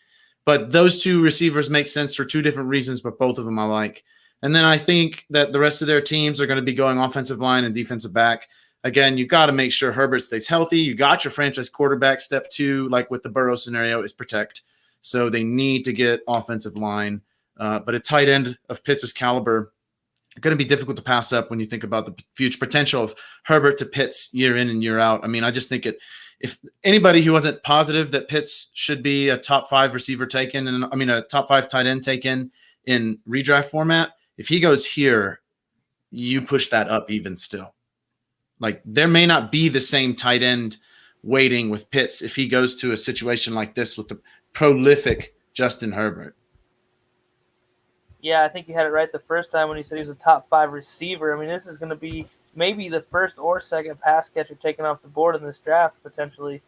But those 2 receivers make sense for 2 different reasons, but both of them I like. And then I think that the rest of their teams are going to be going offensive line and defensive back. Again, you got to make sure Herbert stays healthy. You got your franchise quarterback. Step 2, like with the Burrow scenario, is protect. So they need to get offensive line. But a tight end of Pitts' caliber, going to be difficult to pass up when you think about the future potential of Herbert to Pitts year in and year out. I mean, I just think if anybody who wasn't positive that Pitts should be a top 5 receiver taken, and a top 5 tight end taken in redraft format, if he goes here, you push that up even still. Like there may not be the same tight end waiting with Pitts if he goes to a situation like this with the prolific Justin Herbert. Yeah, I think you had it right the first time when you said he was a top 5 receiver. I mean, this is going to be maybe the first or second pass catcher taken off the board in this draft, potentially.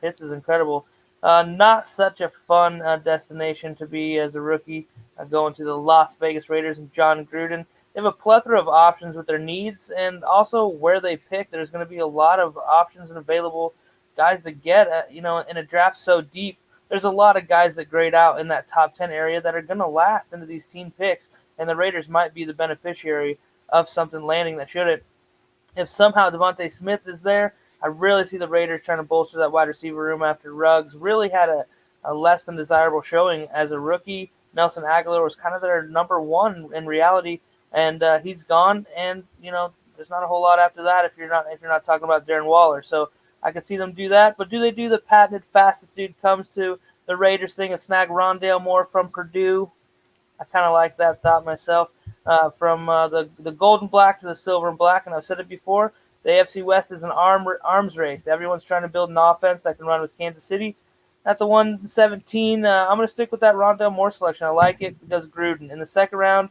Pitts is incredible. Not such a fun destination to be as a rookie, going to the Las Vegas Raiders and John Gruden. They have a plethora of options with their needs and also where they pick. There's going to be a lot of options and available guys to get, in a draft so deep. There's a lot of guys that grade out in that top 10 area that are going to last into these team picks, and the Raiders might be the beneficiary of something landing that shouldn't. If somehow Devontae Smith is there, I really see the Raiders trying to bolster that wide receiver room after Ruggs really had a less than desirable showing as a rookie. Nelson Aguilar was kind of their number 1 in reality, and he's gone. And there's not a whole lot after that if you're not talking about Darren Waller. So I could see them do that, but do they do the patented fastest dude comes to the Raiders thing and snag Rondale Moore from Purdue? I kind of like that thought myself. From the gold and black to the silver and black, and I've said it before, the AFC West is an arms race. Everyone's trying to build an offense that can run with Kansas City. At the 117, I'm going to stick with that Rondale Moore selection. I like it because Gruden. In the second round,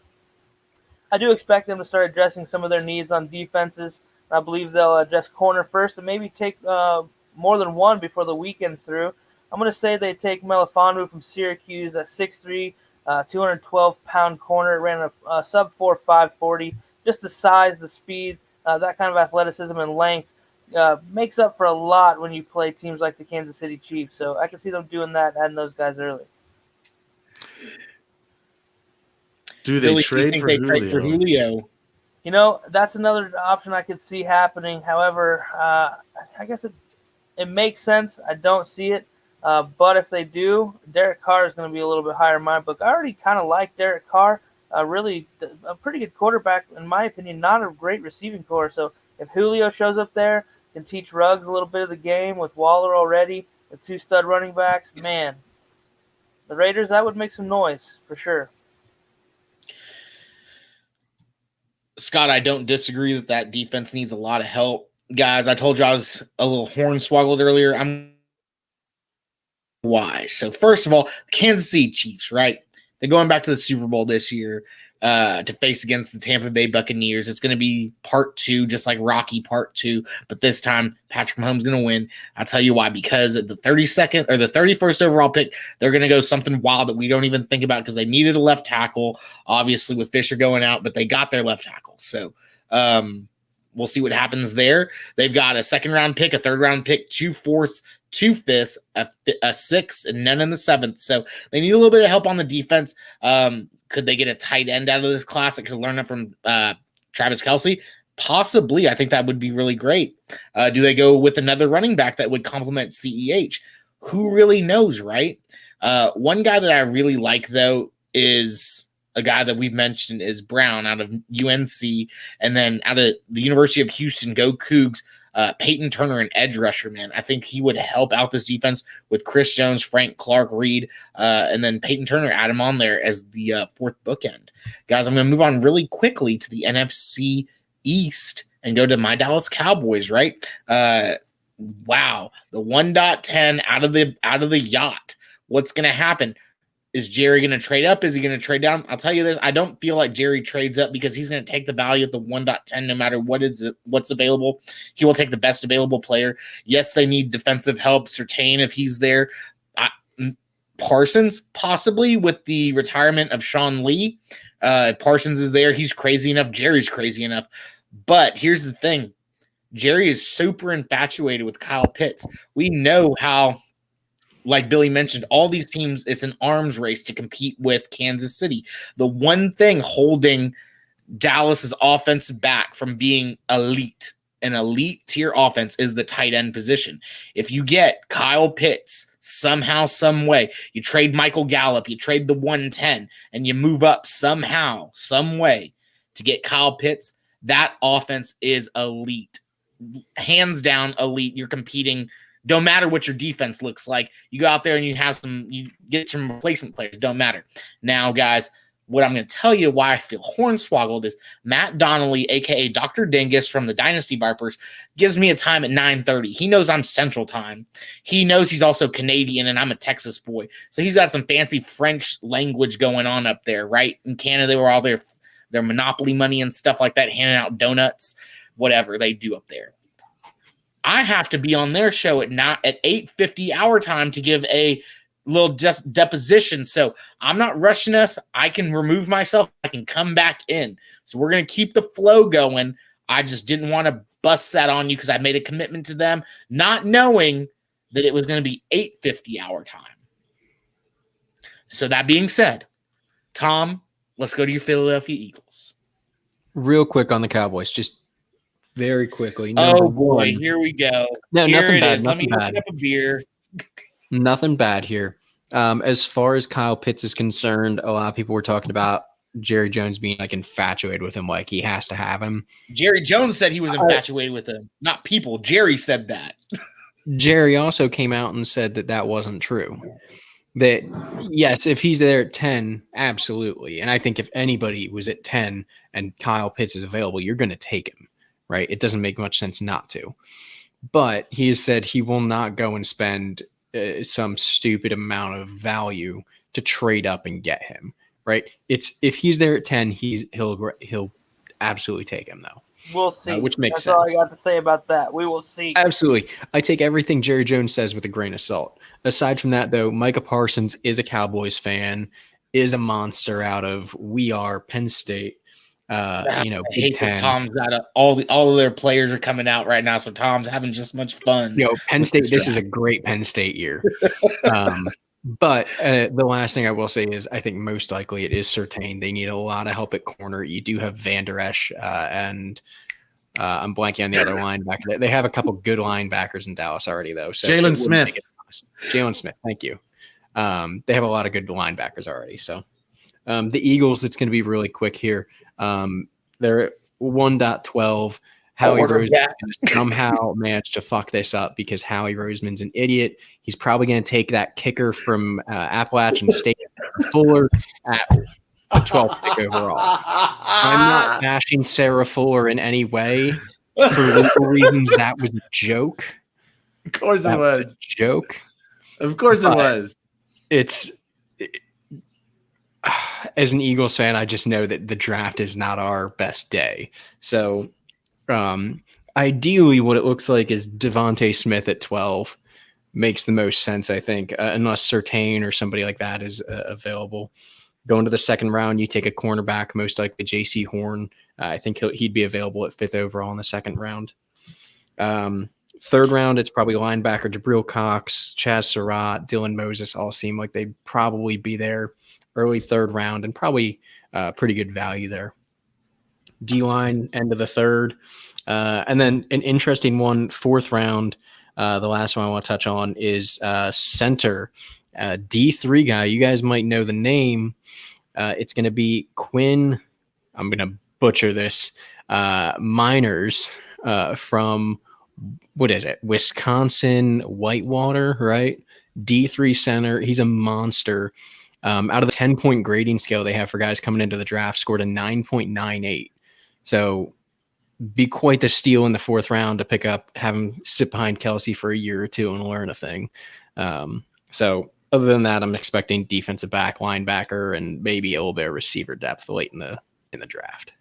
I do expect them to start addressing some of their needs on defenses. I believe they'll address corner first and maybe take more than one before the weekend's through. I'm going to say they take Melifonwu from Syracuse, a 6'3", 212-pound corner. Ran a sub-4 540. Just the size, the speed, that kind of athleticism and length makes up for a lot when you play teams like the Kansas City Chiefs. So I can see them doing that, adding those guys early. Do they trade for Julio? That's another option I could see happening. However, I guess it makes sense. I don't see it. But if they do, Derek Carr is going to be a little bit higher in my book. I already kind of like Derek Carr. Really a pretty good quarterback, in my opinion, not a great receiving core. So if Julio shows up there, can teach Ruggs a little bit of the game with Waller already, the 2 stud running backs, man, the Raiders, that would make some noise for sure. Scott, I don't disagree that defense needs a lot of help. Guys, I told you I was a little hornswoggled earlier. Why? So first of all, Kansas City Chiefs, right? They're going back to the Super Bowl this year to face against the Tampa Bay Buccaneers. It's going to be part 2, just like Rocky part 2. But this time, Patrick Mahomes is going to win. I'll tell you why. Because at the 32nd or the 31st overall pick, they're going to go something wild that we don't even think about because they needed a left tackle, obviously, with Fisher going out, but they got their left tackle. So we'll see what happens there. They've got a 2nd-round pick, a 3rd-round pick, 2 4ths, 2 5ths, a 6th, and none in the 7th. So they need a little bit of help on the defense. Could they get a tight end out of this class that could learn it from Travis Kelce? Possibly. I think that would be really great. Do they go with another running back that would complement CEH? Who really knows, right? One guy that I really like, though, is a guy that we've mentioned is Brown out of UNC, and then out of the University of Houston, go Cougs, Peyton Turner, an edge rusher, man. I think he would help out this defense with Chris Jones, Frank Clark, Reed, and then Peyton Turner, add him on there as the 4th bookend. Guys, I'm going to move on really quickly to the NFC East and go to my Dallas Cowboys, right? Wow, the 1.10 out of the yacht. What's going to happen? Is Jerry going to trade up? Is he going to trade down? I'll tell you this. I don't feel like Jerry trades up because he's going to take the value at the 1.10 no matter what's available. He will take the best available player. Yes, they need defensive help. Surtain, if he's there. Parsons, possibly, with the retirement of Sean Lee. Parsons is there. He's crazy enough. Jerry's crazy enough. But here's the thing. Jerry is super infatuated with Kyle Pitts. We know how, like Billy mentioned, all these teams, it's an arms race to compete with Kansas City. The one thing holding Dallas's offense back from being elite, an elite tier offense, is the tight end position. If you get Kyle Pitts somehow, some way, you trade Michael Gallup, you trade the 110, and you move up somehow, some way to get Kyle Pitts, that offense is elite. Hands down elite. You're competing. Don't matter what your defense looks like. You go out there and you get some replacement players. Don't matter. Now, guys, what I'm going to tell you why I feel hornswoggled is Matt Donnelly, a.k.a. Dr. Dingus from the Dynasty Vipers, gives me a time at 9:30. He knows I'm Central Time. He knows he's also Canadian, and I'm a Texas boy. So he's got some fancy French language going on up there, right? In Canada, they were all their Monopoly money and stuff like that, handing out donuts, whatever they do up there. I have to be on their show at 8:50 our time to give a little deposition. So I'm not rushing us. I can remove myself. I can come back in. So we're going to keep the flow going. I just didn't want to bust that on you because I made a commitment to them, not knowing that it was going to be 8:50 our time. So that being said, Tom, let's go to your Philadelphia Eagles. Real quick on the Cowboys, just very quickly. Oh, boy, here we go. No, here nothing it bad. is. Let me open up a beer. Nothing bad here. As far as Kyle Pitts is concerned, a lot of people were talking about Jerry Jones being like infatuated with him, like he has to have him. Jerry Jones said he was infatuated with him, not people. Jerry said that. Jerry also came out and said that wasn't true. That, yes, if he's there at 10, absolutely. And I think if anybody was at 10 and Kyle Pitts is available, you're going to take him, right? It doesn't make much sense not to. But he has said he will not go and spend some stupid amount of value to trade up and get him, right? It's if he's there at 10, he'll absolutely take him, though. We'll see. Which makes sense. That's all I got to say about that. We will see. Absolutely. I take everything Jerry Jones says with a grain of salt. Aside from that, though, Micah Parsons is a Cowboys fan, is a monster out of Penn State. Big Ten. Tom's got all of their players are coming out right now, so Tom's having just much fun. Penn State. This is a great Penn State year. But the last thing I will say is I think most likely it is Surtain. They need a lot of help at corner. You do have Van Der Esch and I'm blanking on the other linebacker. They have a couple good linebackers in Dallas already, though. So Jalen Smith. Jalen Smith. Thank you. They have a lot of good linebackers already. So the Eagles, it's going to be really quick here. They're 1.12. Howie Roseman is going to somehow manage to fuck this up because Howie Roseman's an idiot. He's probably going to take that kicker from Appalachian State, Fuller, at the 12th pick overall. I'm not bashing Sarah Fuller in any way. For legal reasons, that was a joke. Of course it was. A joke. Of course it was. As an Eagles fan, I just know that the draft is not our best day. So ideally what it looks like is Devontae Smith at 12 makes the most sense, I think, unless Surtain or somebody like that is available. Going to the second round, you take a cornerback, most likely J.C. Horn. I think he'd be available at 5th overall in the second round. Third round, it's probably linebacker Jabril Cox, Chaz Surratt, Dylan Moses all seem like they'd probably be there early third round and probably pretty good value there. D-line, end of the third. And then an interesting one, fourth round. The last one I want to touch on is center. D3 guy. You guys might know the name. It's going to be Quinn. I'm going to butcher this. Miners from, what is it? Wisconsin Whitewater, right? D3 center. He's a monster. Out of the 10-point grading scale they have for guys coming into the draft, scored a 9.98. So be quite the steal in the fourth round to pick up, have him sit behind Kelsey for a year or two and learn a thing. So other than that, I'm expecting defensive back, linebacker, and maybe a little bit of receiver depth late in the draft.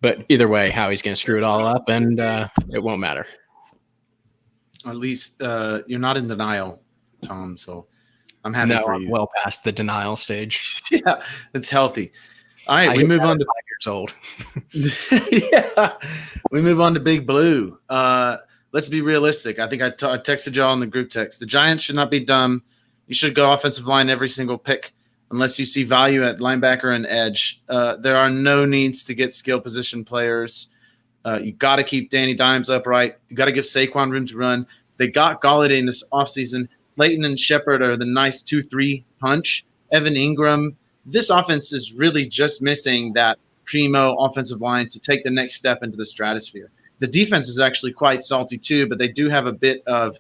But either way, Howie's going to screw it all up, and it won't matter. At least you're not in denial, Tom, so I'm happy for you. I'm well past the denial stage. Yeah, it's healthy. All right, we move on to 5 years old. Yeah, we move on to Big Blue. Let's be realistic. I think I texted y'all in the group text. The Giants should not be dumb. You should go offensive line every single pick unless you see value at linebacker and edge. There are no needs to get skill position players. You got to keep Danny Dimes upright. You got to give Saquon room to run. They got Galladay in this offseason. Slayton and Shepard are the nice 2-3 punch. Evan Ingram. This offense is really just missing that primo offensive line to take the next step into the stratosphere. The defense is actually quite salty too, but they do have a bit of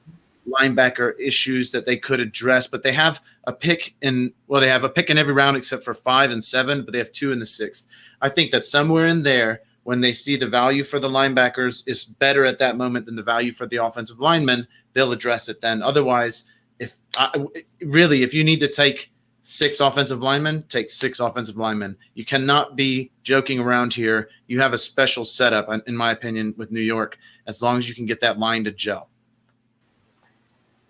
linebacker issues that they could address. But they have a pick in every round except for 5 and 7, but they have 2 in the 6th. I think that somewhere in there, when they see the value for the linebackers is better at that moment than the value for the offensive linemen, they'll address it then. Otherwise, if you need to take 6 offensive linemen, take 6 offensive linemen. You cannot be joking around here. You have a special setup, in my opinion, with New York, as long as you can get that line to gel.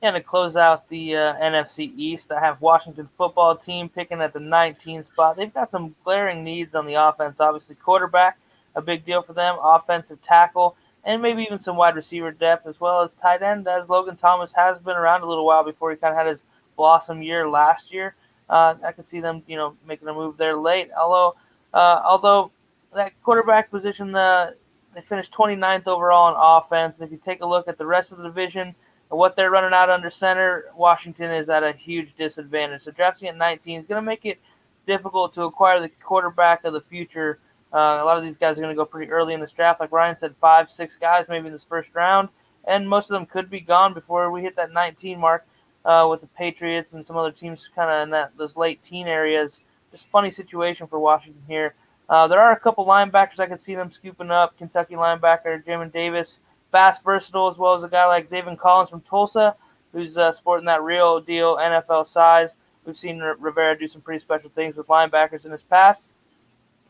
And to close out the NFC East, I have Washington football team picking at the 19th spot. They've got some glaring needs on the offense. Obviously, quarterback, a big deal for them, offensive tackle, and maybe even some wide receiver depth, as well as tight end, as Logan Thomas has been around a little while before he kind of had his blossom year last year. I could see them, making a move there late. Although that quarterback position, they finished 29th overall on offense. And if you take a look at the rest of the division and what they're running out under center, Washington is at a huge disadvantage. So drafting at 19 is going to make it difficult to acquire the quarterback of the future. A lot of these guys are going to go pretty early in this draft. Like Ryan said, 5-6 guys maybe in this first round, and most of them could be gone before we hit that 19 mark. With the Patriots and some other teams kind of in those late teen areas. Just funny situation for Washington here. There are a couple linebackers I could see them scooping up. Kentucky linebacker Jamin Davis, fast, versatile, as well as a guy like Zaven Collins from Tulsa, who's sporting that real deal NFL size. We've seen Rivera do some pretty special things with linebackers in his past.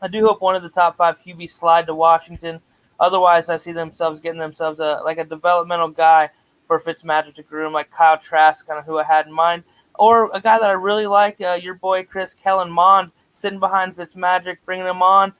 I do hope one of the top 5 QBs slide to Washington. Otherwise, I see themselves getting themselves like a developmental guy for Fitzmagic to groom, like Kyle Trask, kind of who I had in mind, or a guy that I really like, your boy Chris Kellen Mond, sitting behind Fitzmagic, bringing him on.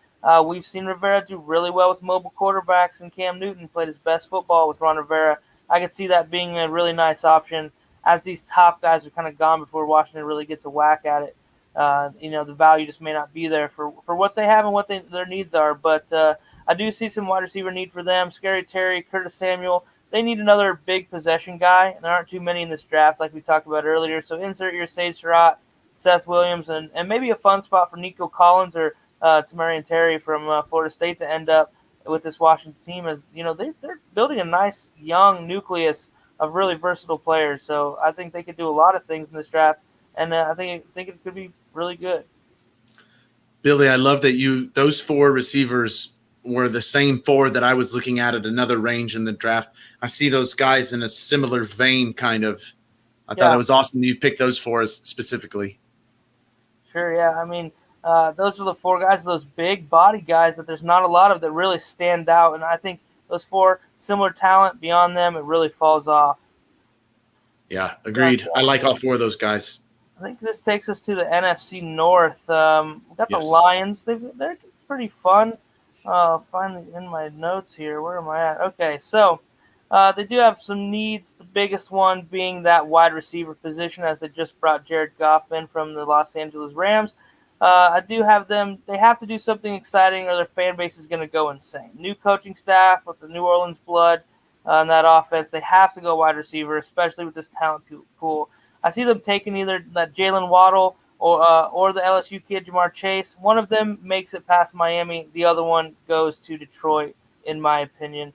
We've seen Rivera do really well with mobile quarterbacks, and Cam Newton played his best football with Ron Rivera. I could see that being a really nice option, as these top guys are kind of gone before Washington really gets a whack at it. The value just may not be there for what they have and what their needs are, but I do see some wide receiver need for them. Scary Terry, Curtis Samuel, they need another big possession guy, and there aren't too many in this draft like we talked about earlier. So insert your Sage Surratt, Seth Williams, and maybe a fun spot for Nico Collins or Tamarian Terry from Florida State to end up with this Washington team. As you know, they're building a nice young nucleus of really versatile players. So I think they could do a lot of things in this draft, and I think it could be really good. Billy, I love that those 4 receivers were the same 4 that I was looking at another range in the draft. I see those guys in a similar vein, kind of. I thought it was awesome you picked those 4 specifically. Sure, yeah. I mean, those are the 4 guys, those big body guys that there's not a lot of that really stand out. And I think those 4 similar talent, beyond them, it really falls off. Yeah, agreed. I like all 4 of those guys. I think this takes us to the NFC North. We've got the Lions. They're pretty fun. Finally in my notes here. Where am I at? Okay, so they do have some needs. The biggest one being that wide receiver position, as they just brought Jared Goff in from the Los Angeles Rams. I do have them. They have to do something exciting, or their fan base is going to go insane. New coaching staff with the New Orleans blood in that offense. They have to go wide receiver, especially with this talent pool. I see them taking either that Jalen Waddle or the LSU kid Jamar Chase. One of them makes it past Miami. The other one goes to Detroit, in my opinion,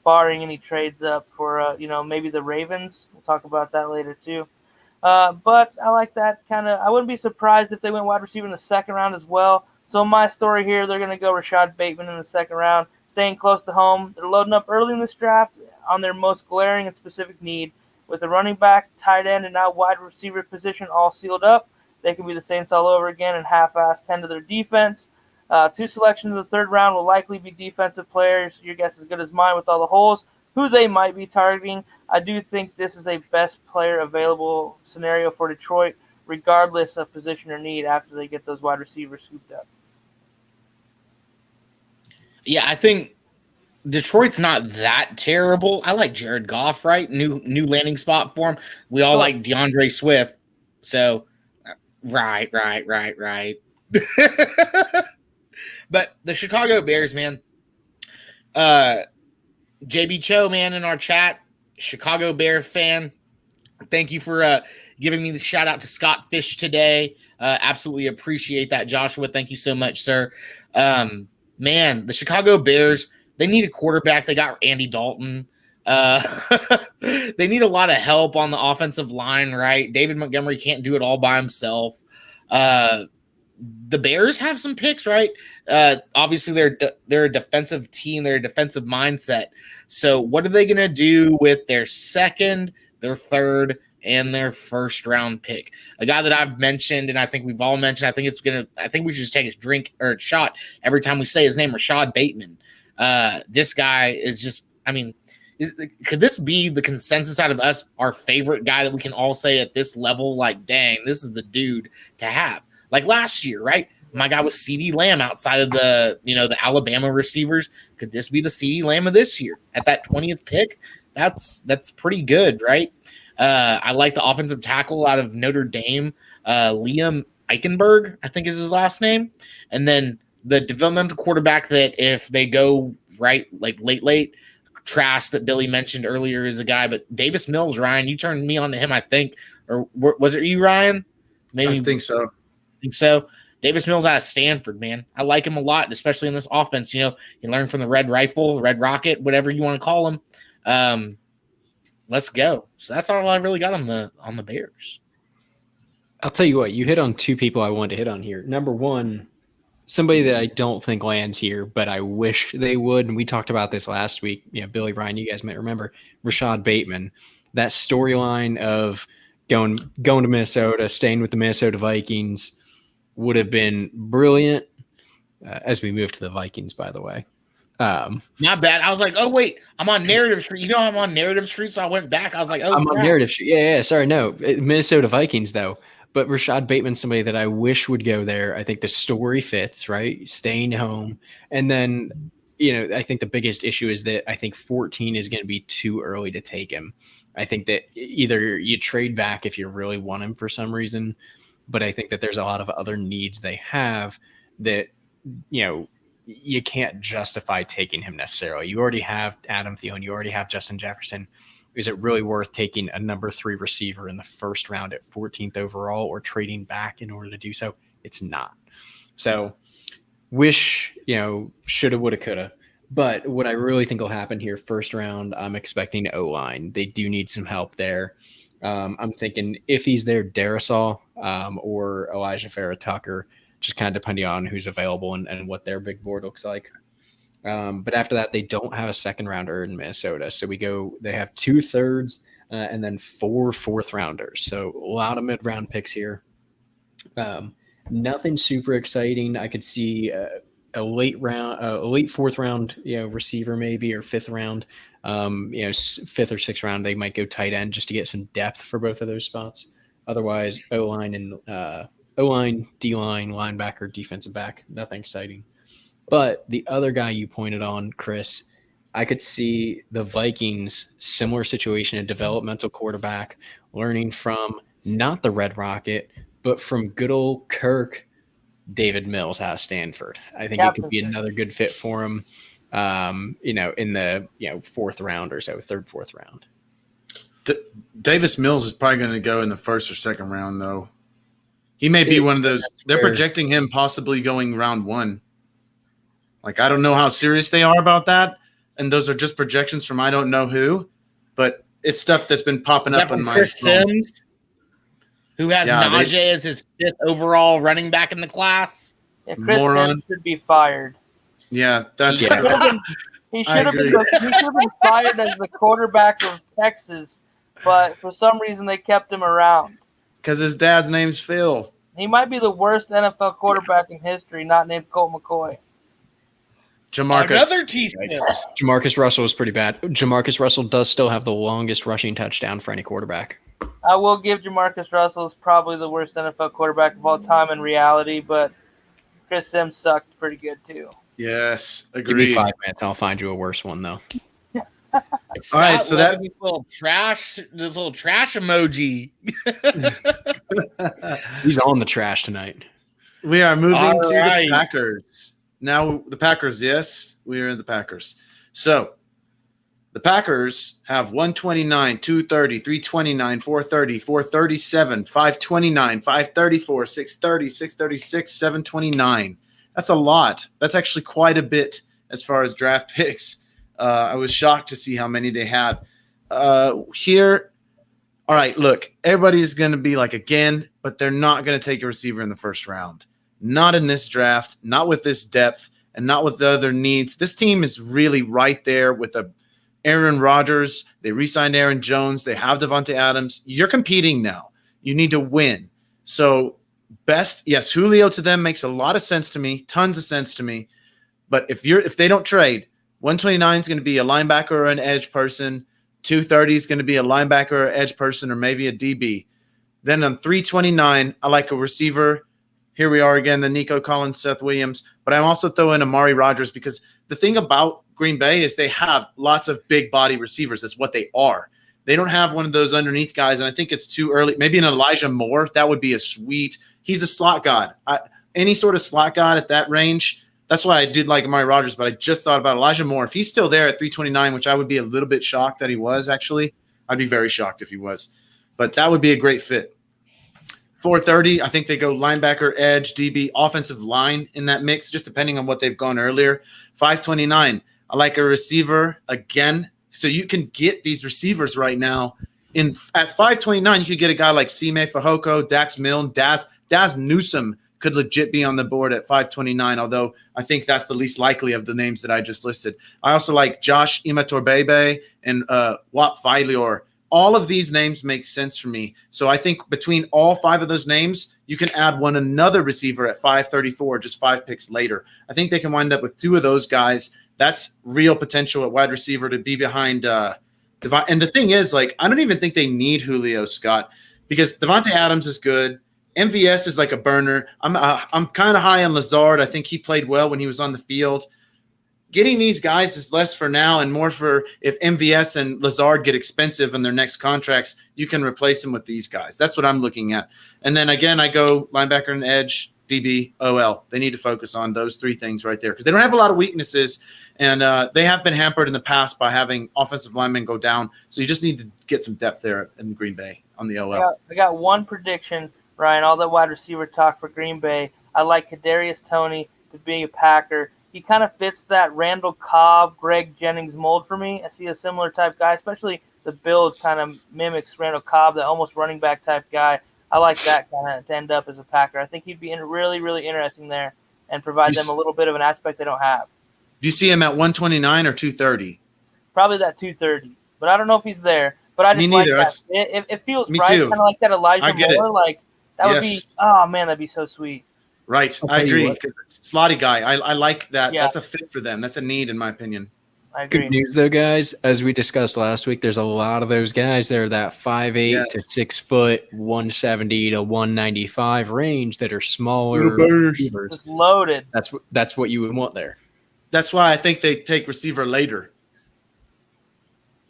barring any trades up for maybe the Ravens. We'll talk about that later too. But I like that kind of. I wouldn't be surprised if they went wide receiver in the second round as well. So my story here, they're going to go Rashad Bateman in the second round, staying close to home. They're loading up early in this draft on their most glaring and specific need. With the running back, tight end, and now wide receiver position all sealed up, they can be the Saints all over again and half-ass tend to their defense. 2 selections in the third round will likely be defensive players. Your guess is as good as mine with all the holes. Who they might be targeting, I do think this is a best player available scenario for Detroit, regardless of position or need after they get those wide receivers scooped up. Yeah, I think Detroit's not that terrible. I like Jared Goff, right? New landing spot for him. We all like DeAndre Swift. So, right. But the Chicago Bears, man. JB Cho, man, in our chat, Chicago Bear fan. Thank you for giving me the shout out to Scott Fish today. Absolutely appreciate that, Joshua. Thank you so much, sir. Man, the Chicago Bears, they need a quarterback. They got Andy Dalton. They need a lot of help on the offensive line, right? David Montgomery can't do it all by himself. The Bears have some picks, right? Obviously, they're a defensive team. They're a defensive mindset. So what are they going to do with their second, their third, and their first round pick? A guy that I've mentioned, and I think we've all mentioned, I think we should just take a drink or a shot every time we say his name, Rashad Bateman. This guy is just, I mean, could this be the consensus out of us, our favorite guy that we can all say at this level? Like, dang, this is the dude to have. Like last year, right? My guy was CeeDee Lamb outside of the Alabama receivers. Could this be the CeeDee Lamb of this year at that 20th pick? That's pretty good, right? I like the offensive tackle out of Notre Dame, Liam Eichenberg, I think is his last name. And then the developmental quarterback that if they go right, like late, Trask that Billy mentioned earlier is a guy. But Davis Mills, Ryan, you turned me on to him, I think. Or was it you, Ryan? Maybe. I think so. Davis Mills out of Stanford, man. I like him a lot, especially in this offense. You learn from the Red Rifle, Red Rocket, whatever you want to call him. Let's go. So that's all I really got on the Bears. I'll tell you what, you hit on 2 people I wanted to hit on here. Number one, somebody that I don't think lands here, but I wish they would. And we talked about this last week. Billy, Ryan, you guys might remember Rashad Bateman. That storyline of going to Minnesota, staying with the Minnesota Vikings would have been brilliant as we move to the Vikings, by the way. Not bad. I was like, oh, wait, I'm on Narrative Street. I'm on Narrative Street, so I went back. I was like, oh, I'm crap. on Narrative Street. Yeah, sorry, no. Minnesota Vikings, though. But Rashad Bateman's somebody that I wish would go there. I think the story fits, right? Staying home. And then, I think the biggest issue is that I think 14 is going to be too early to take him. I think that either you trade back if you really want him for some reason, but I think that there's a lot of other needs they have that, you can't justify taking him necessarily. You already have Adam Thielen. You already have Justin Jefferson. Is it really worth taking a number 3 receiver in the first round at 14th overall or trading back in order to do so? It's not. So wish, shoulda, woulda, coulda. But what I really think will happen here, first round, I'm expecting O-line. They do need some help there. I'm thinking if he's there, Darisaw or Elijah Farrah-Tucker, just kind of depending on who's available and what their big board looks like. But after that, they don't have a second rounder in Minnesota. So they have 2 thirds and then 4 fourth rounders. So a lot of mid-round picks here. Nothing super exciting. I could see a late fourth round, receiver maybe, or fifth round, fifth or sixth round. They might go tight end just to get some depth for both of those spots. Otherwise, O-line, D-line, linebacker, defensive back, nothing exciting. But the other guy you pointed on, Chris, I could see the Vikings, similar situation, a developmental quarterback, learning from not the Red Rocket, but from good old Kirk, David Mills out of Stanford. I think it could be another good fit for him, in the fourth round or so, third, fourth round. Davis Mills is probably going to go in the first or second round, though. He may be one of those. They're projecting him possibly going round 1. Like, I don't know how serious they are about that, and those are just projections from I don't know who, but it's stuff that's been popping up on my Chris Sims, who has Najee as his 5th overall running back in the class. Yeah, Chris Sims should be fired. Yeah, that's he should have been fired as the quarterback of Texas, but for some reason they kept him around. Because his dad's name's Phil. He might be the worst NFL quarterback in history, not named Colt McCoy. Another T-Smith. Jamarcus Russell is pretty bad. Jamarcus Russell does still have the longest rushing touchdown for any quarterback. I will give Jamarcus Russell is probably the worst NFL quarterback of all time in reality, but Chris Sims sucked pretty good too. Yes, agreed. Give me 5 minutes. I'll find you a worse one though. All right, so that this little trash emoji. He's on the trash tonight. We are moving to the Packers. Now the Packers, yes, we are in the Packers. So the Packers have 129, 230, 329, 430, 437, 529, 534, 630, 636, 729. That's a lot. That's actually quite a bit as far as draft picks. I was shocked to see how many they had here. All right, look, everybody's going to be like, again, but they're not going to take a receiver in the first round. Not in this draft, not with this depth, and not with the other needs. This team is really right there with Aaron Rodgers. They re-signed Aaron Jones. They have Devontae Adams. You're competing now. You need to win. So yes, Julio to them makes a lot of sense to me, tons of sense to me. But if they don't trade, 129 is going to be a linebacker or an edge person. 230 is going to be a linebacker or edge person or maybe a DB. Then on 329, I like a receiver. Here we are again, the Nico Collins, Seth Williams. But I'm also throwing Amari Rodgers because the thing about Green Bay is they have lots of big body receivers. That's what they are. They don't have one of those underneath guys, and I think it's too early. Maybe an Elijah Moore. That would be a sweet – he's a slot god. Any sort of slot god at that range, that's why I did like Amari Rodgers, but I just thought about Elijah Moore. If he's still there at 329, which I would be a little bit shocked that he was actually. I'd be very shocked if he was. But that would be a great fit. 430, I think they go linebacker, edge, DB, offensive line in that mix, just depending on what they've gone earlier. 529, I like a receiver again. So you can get these receivers right now. At 529, you could get a guy like Sime Fehoko, Dax Milne, Daz Newsome could legit be on the board at 529, although I think that's the least likely of the names that I just listed. I also like Josh Imatorbhebhe and Wap Failior. All of these names make sense for me. So I think between all 5 of those names, you can add another receiver at 534, just 5 picks later. I think they can wind up with 2 of those guys. That's real potential at wide receiver to be behind Devon. And the thing is, like, I don't even think they need Julio, Scott, because Devontae Adams is good. MVS is like a burner. I'm kind of high on Lazard. I think he played well when he was on the field. Getting these guys is less for now and more for if MVS and Lazard get expensive in their next contracts, you can replace them with these guys. That's what I'm looking at. And then again, I go linebacker and edge, DB, OL. They need to focus on those three things right there because they don't have a lot of weaknesses, and they have been hampered in the past by having offensive linemen go down. So you just need to get some depth there in Green Bay on the OL. I got one prediction, Ryan. All that wide receiver talk for Green Bay. I like Kadarius Toney to be a Packer. He kind of fits that Randall Cobb, Greg Jennings mold for me. I see a similar type guy, especially the build kind of mimics Randall Cobb, that almost running back type guy. I like that kind of to end up as a Packer. I think he'd be really, really interesting there and provide them a little bit of an aspect they don't have. Do you see him at 129 or 230? Probably that 230, but I don't know if he's there. But I just Me neither. like that. It feels Me right, too. kind of like that Elijah Moore. It. Like that would be. Oh man, that'd be so sweet. Right, I agree. Because slotty guy, I like that. Yeah. That's a fit for them. That's a need, in my opinion. I agree. Good news, though, guys. As we discussed last week, there's a lot of those guys that are that 5'8" to 6 foot, 170 to 195 range that are smaller receivers. Just loaded. That's what you would want there. That's why I think they take receiver later.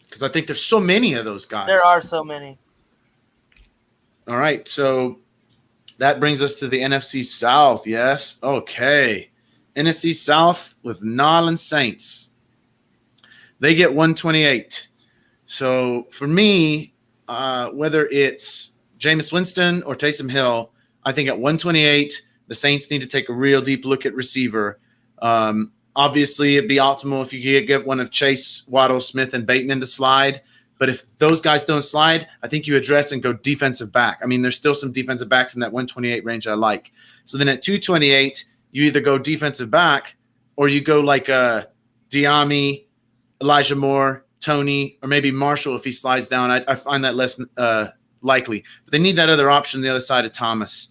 Because I think there's so many of those guys. There are so many. All right, so that brings us to the NFC South, yes? Okay. NFC South with Nollan Saints. They get 128. So for me, whether it's Jameis Winston or Taysom Hill, I think at 128, the Saints need to take a real deep look at receiver. Obviously, it'd be optimal if you could get one of Chase, Waddle, Smith, and Bateman to slide. But if those guys don't slide, I think you address and go defensive back. I mean, there's still some defensive backs in that 128 range I like. So then at 228, you either go defensive back or you go like Diami, Elijah Moore, Toney, or maybe Marshall if he slides down. I find that less likely. But they need that other option on the other side of Thomas.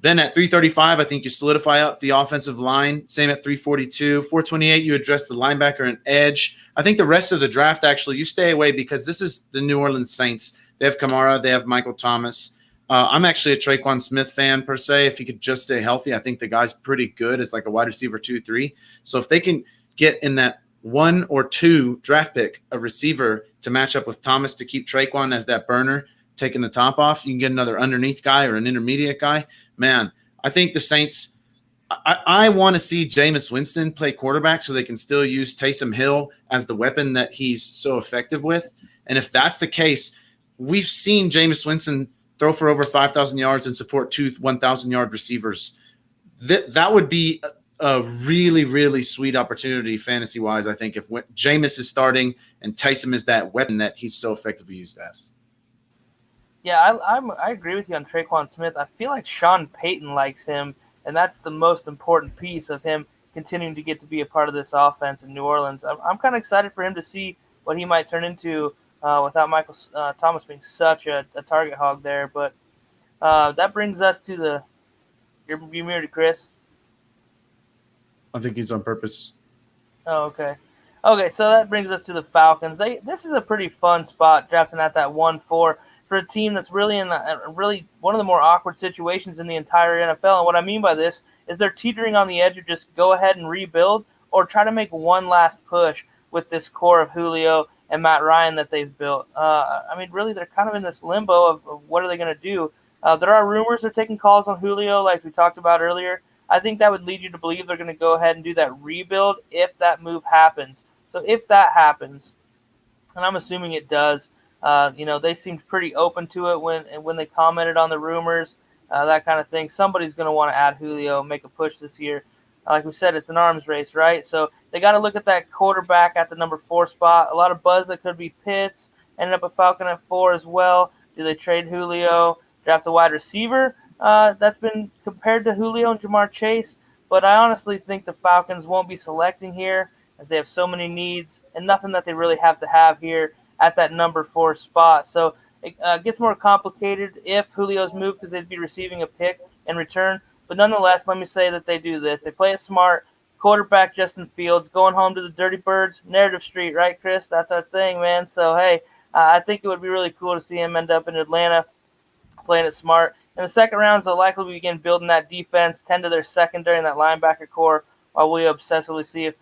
Then at 335, I think you solidify up the offensive line. Same at 342. 428, you address the linebacker and edge. I think the rest of the draft, actually, you stay away because this is the New Orleans Saints. They have Kamara. They have Michael Thomas. I'm actually a Traquan Smith fan, per se. If he could just stay healthy, I think the guy's pretty good. It's like a wide receiver 2-3. So if they can get in that 1 or 2 draft pick, a receiver to match up with Thomas to keep Traquan as that burner, taking the top off, you can get another underneath guy or an intermediate guy. Man, I think the Saints – I want to see Jameis Winston play quarterback so they can still use Taysom Hill as the weapon that he's so effective with. And if that's the case, we've seen Jameis Winston throw for over 5,000 yards and support 2 1,000-yard receivers. That would be a really, really sweet opportunity fantasy-wise, I think, if Jameis is starting and Taysom is that weapon that he's so effectively used as. Yeah, I agree with you on Traquan Smith. I feel like Sean Payton likes him, and that's the most important piece of him continuing to get to be a part of this offense in New Orleans. I'm kind of excited for him to see what he might turn into without Michael Thomas being such a target hog there. But that brings us to the – you muted, Chris? I think he's on purpose. Oh, okay. Okay, so that brings us to the Falcons. This is a pretty fun spot, drafting at that 1-4 for a team that's really in really one of the more awkward situations in the entire NFL. And what I mean by this is they're teetering on the edge of just go ahead and rebuild or try to make one last push with this core of Julio and Matt Ryan that they've built. I mean, really, they're kind of in this limbo of what are they going to do. There are rumors they're taking calls on Julio, like we talked about earlier. I think that would lead you to believe they're going to go ahead and do that rebuild if that move happens. So if that happens, and I'm assuming it does, they seemed pretty open to it when they commented on the rumors, that kind of thing. Somebody's going to want to add Julio, make a push this year. Like we said, it's an arms race, right? So they got to look at that quarterback at the number 4 spot. A lot of buzz that could be Pitts. Ended up a Falcon at 4 as well. Do they trade Julio, draft the wide receiver? That's been compared to Julio and Jamar Chase. But I honestly think the Falcons won't be selecting here as they have so many needs and nothing that they really have to have here at that number 4 spot. So it gets more complicated if Julio's moved because they'd be receiving a pick in return. But nonetheless, let me say that they do this. They play it smart. Quarterback Justin Fields going home to the Dirty Birds, Narrative Street, right, Chris? That's our thing, man. So, hey, I think it would be really cool to see him end up in Atlanta playing it smart. In the second round, they'll likely begin building that defense, tend to their secondary and that linebacker core while we obsessively see if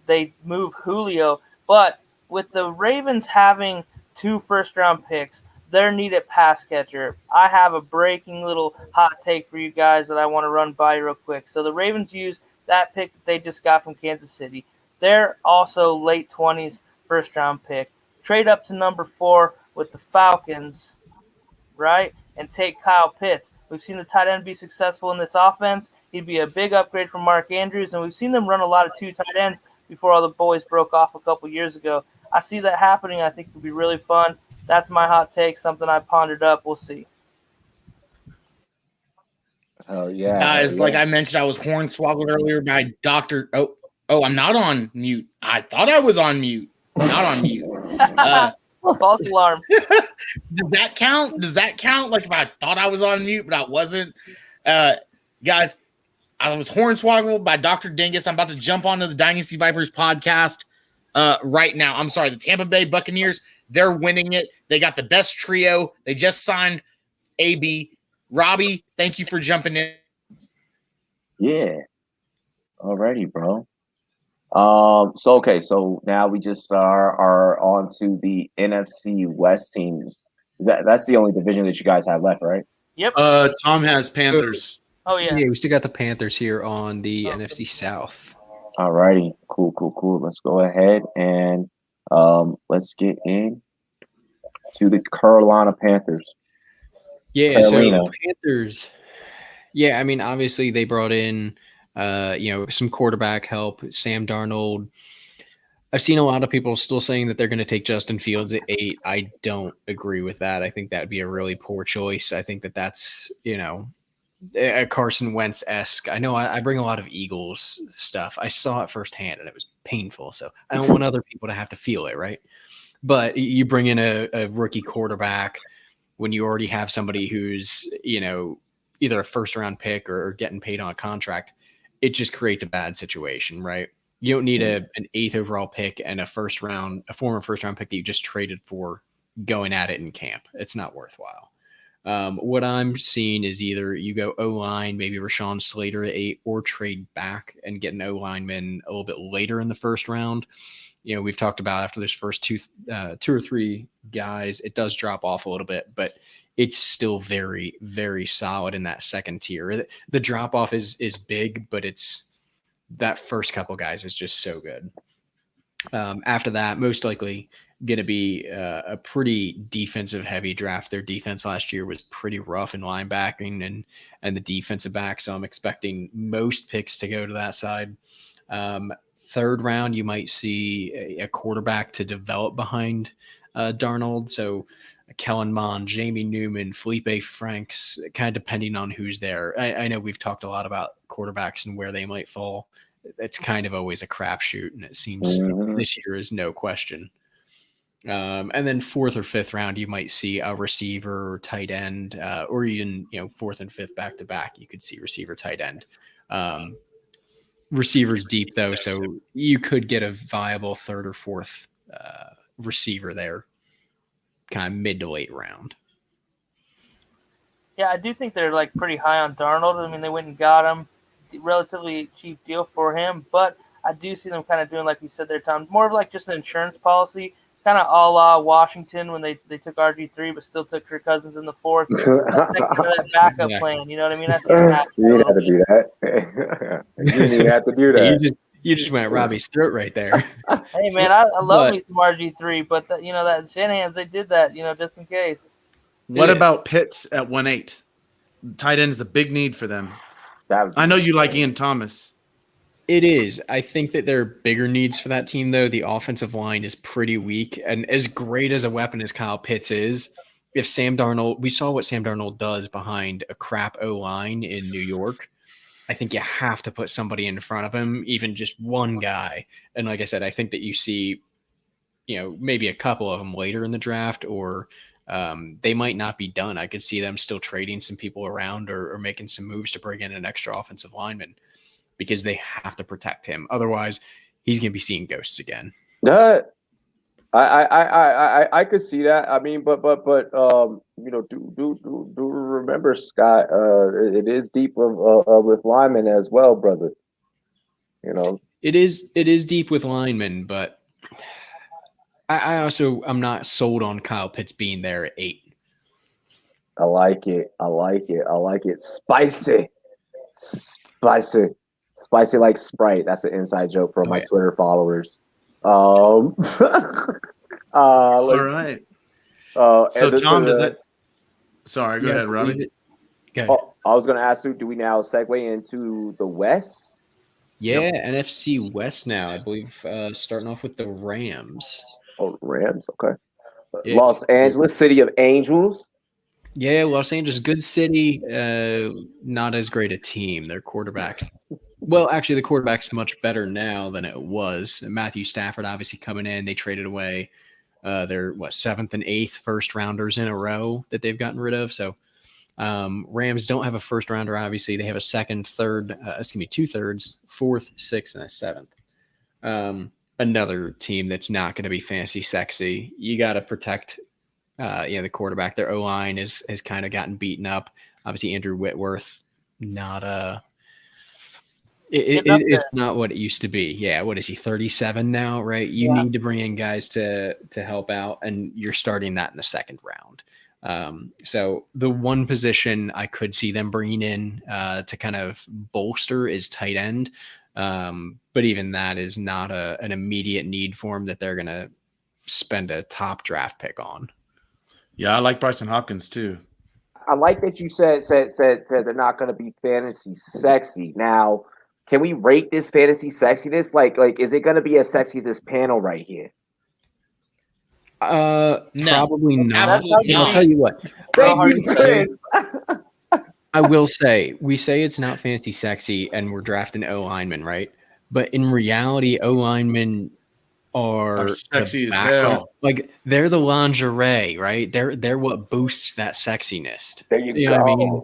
they move Julio. But with the Ravens having 2 first-round picks, their needed pass catcher. I have a breaking little hot take for you guys that I want to run by real quick. So the Ravens use that pick that they just got from Kansas City. They're also late 20s first-round pick. Trade up to number 4 with the Falcons, right, and take Kyle Pitts. We've seen the tight end be successful in this offense. He'd be a big upgrade from Mark Andrews, and we've seen them run a lot of 2 tight ends before all the boys broke off a couple years ago. I see that happening. I think it would be really fun. That's my hot take, something I pondered up. We'll see. Oh yeah, Guys, like I mentioned, I was hornswoggled earlier by Dr. Oh, I'm not on mute. I thought I was on mute. Not on mute. False alarm. Does that count? Like if I thought I was on mute, but I wasn't? Guys, I was hornswoggled by Dr. Dingus. I'm about to jump onto the Dynasty Vipers podcast right now. I'm sorry, the Tampa Bay Buccaneers, they're winning it. They got the best trio. They just signed AB. Robbie, thank you for jumping in. Yeah. Alrighty, bro. So now we just are on to the NFC West teams. That's the only division that you guys have left, right? Yep. Tom has Panthers. Oh, yeah. Yeah, we still got the Panthers here on the NFC South. Alrighty. Cool. Let's go ahead and let's get in to the Carolina Panthers. Yeah, Carolina. so Panthers. Yeah, I mean, obviously they brought in some quarterback help, Sam Darnold. I've seen a lot of people still saying that they're going to take Justin Fields at 8. I don't agree with that. I think that would be a really poor choice. I think that's, a Carson Wentz-esque. I know I bring a lot of Eagles stuff. I saw it firsthand and it was painful. So I don't want other people to have to feel it, right? But you bring in a rookie quarterback when you already have somebody who's, either a first-round pick or getting paid on a contract. It just creates a bad situation, right? You don't need an 8th overall pick and a former first-round pick that you just traded for going at it in camp. It's not worthwhile. What I'm seeing is either you go O-line, maybe Rashawn Slater at 8, or trade back and get an O-lineman a little bit later in the first round. We've talked about after this first two or three guys, it does drop off a little bit, but it's still very, very solid in that second tier. The drop off is big, but it's that first couple guys is just so good. After that, most likely going to be a pretty defensive heavy draft. Their defense last year was pretty rough in linebacking and the defensive back. So I'm expecting most picks to go to that side. Third round, you might see a quarterback to develop behind Darnold. So Kellen Mond, Jamie Newman, Felipe Franks, kind of depending on who's there. I know we've talked a lot about quarterbacks and where they might fall. It's kind of always a crapshoot, and it seems this year is no question. And then 4th or 5th round, you might see a receiver or tight end, or even 4th and 5th back to back. You could see receiver, tight end. Receivers deep though, so you could get a viable 3rd or 4th receiver there, kind of mid to late round. Yeah, I do think they're pretty high on Darnold. I mean, they went and got him, relatively cheap deal for him, but I do see them kind of doing, like you said there, Tom, more of just an insurance policy, kind of a la Washington when they took RG3 but still took Kirk Cousins in the 4th. That backup plan, you know what I mean? That's you didn't have to do that. You didn't even have to do that. You just went at Robbie's throat right there. Hey, man, I love me some RG3, but that Shanahan's, they did that, just in case. What about Pitts at 1-8? Tight end is a big need for them. I know you like Ian Thomas. It is. I think that there are bigger needs for that team, though. The offensive line is pretty weak. And as great as a weapon as Kyle Pitts is, if Sam Darnold – we saw what Sam Darnold does behind a crap O-line in New York. I think you have to put somebody in front of him, even just one guy. And like I said, I think that you see, maybe a couple of them later in the draft, or they might not be done. I could see them still trading some people around or making some moves to bring in an extra offensive lineman, because they have to protect him. Otherwise, he's going to be seeing ghosts again. I could see that. I mean, but do remember, Scott? It is deep with linemen as well, brother. It is deep with linemen, but I'm not sold on Kyle Pitts being there at 8. I like it. I like it. I like it. Spicy. Spicy. Spicy like Sprite. That's an inside joke for my Twitter followers. All Let's right. So and Tom, does that? Sorry, go ahead, Robbie. I was going to ask you, do we now segue into the West? Yeah, NFC West now, I believe, starting off with the Rams. Oh, Rams, okay. Yeah. Los Angeles, City of Angels. Yeah, Los Angeles, good city, not as great a team. Their quarterback. Well, actually, the quarterback's much better now than it was. Matthew Stafford obviously coming in. They traded away their 7th and 8th first rounders in a row that they've gotten rid of. So Rams don't have a first rounder. Obviously, they have a 2nd, 3rd, 2/3, 4th, 6th, and a 7th. Another team that's not going to be fancy sexy. You got to protect, the quarterback. Their O-line has kind of gotten beaten up. Obviously, Andrew Whitworth, not it's not what it used to be. Yeah, what is he, 37 now, right? You need to bring in guys to help out, and you're starting that in the 2nd round. So the one position I could see them bringing in to kind of bolster is tight end. But even that is not an immediate need for them that they're going to spend a top draft pick on. Yeah, I like Bryson Hopkins too. I like that you said they're not going to be fantasy sexy. Now, can we rate this fantasy sexiness? Like, is it going to be as sexy as this panel right here? No, probably not. Absolutely I'll not. tell you what. Thank you, Chris. I will say, we say it's not fancy sexy and we're drafting O-linemen, right? But in reality, O-linemen are sexy the as background. hell. Like, they're the lingerie, right? They're what boosts that sexiness. There you know go. what I mean?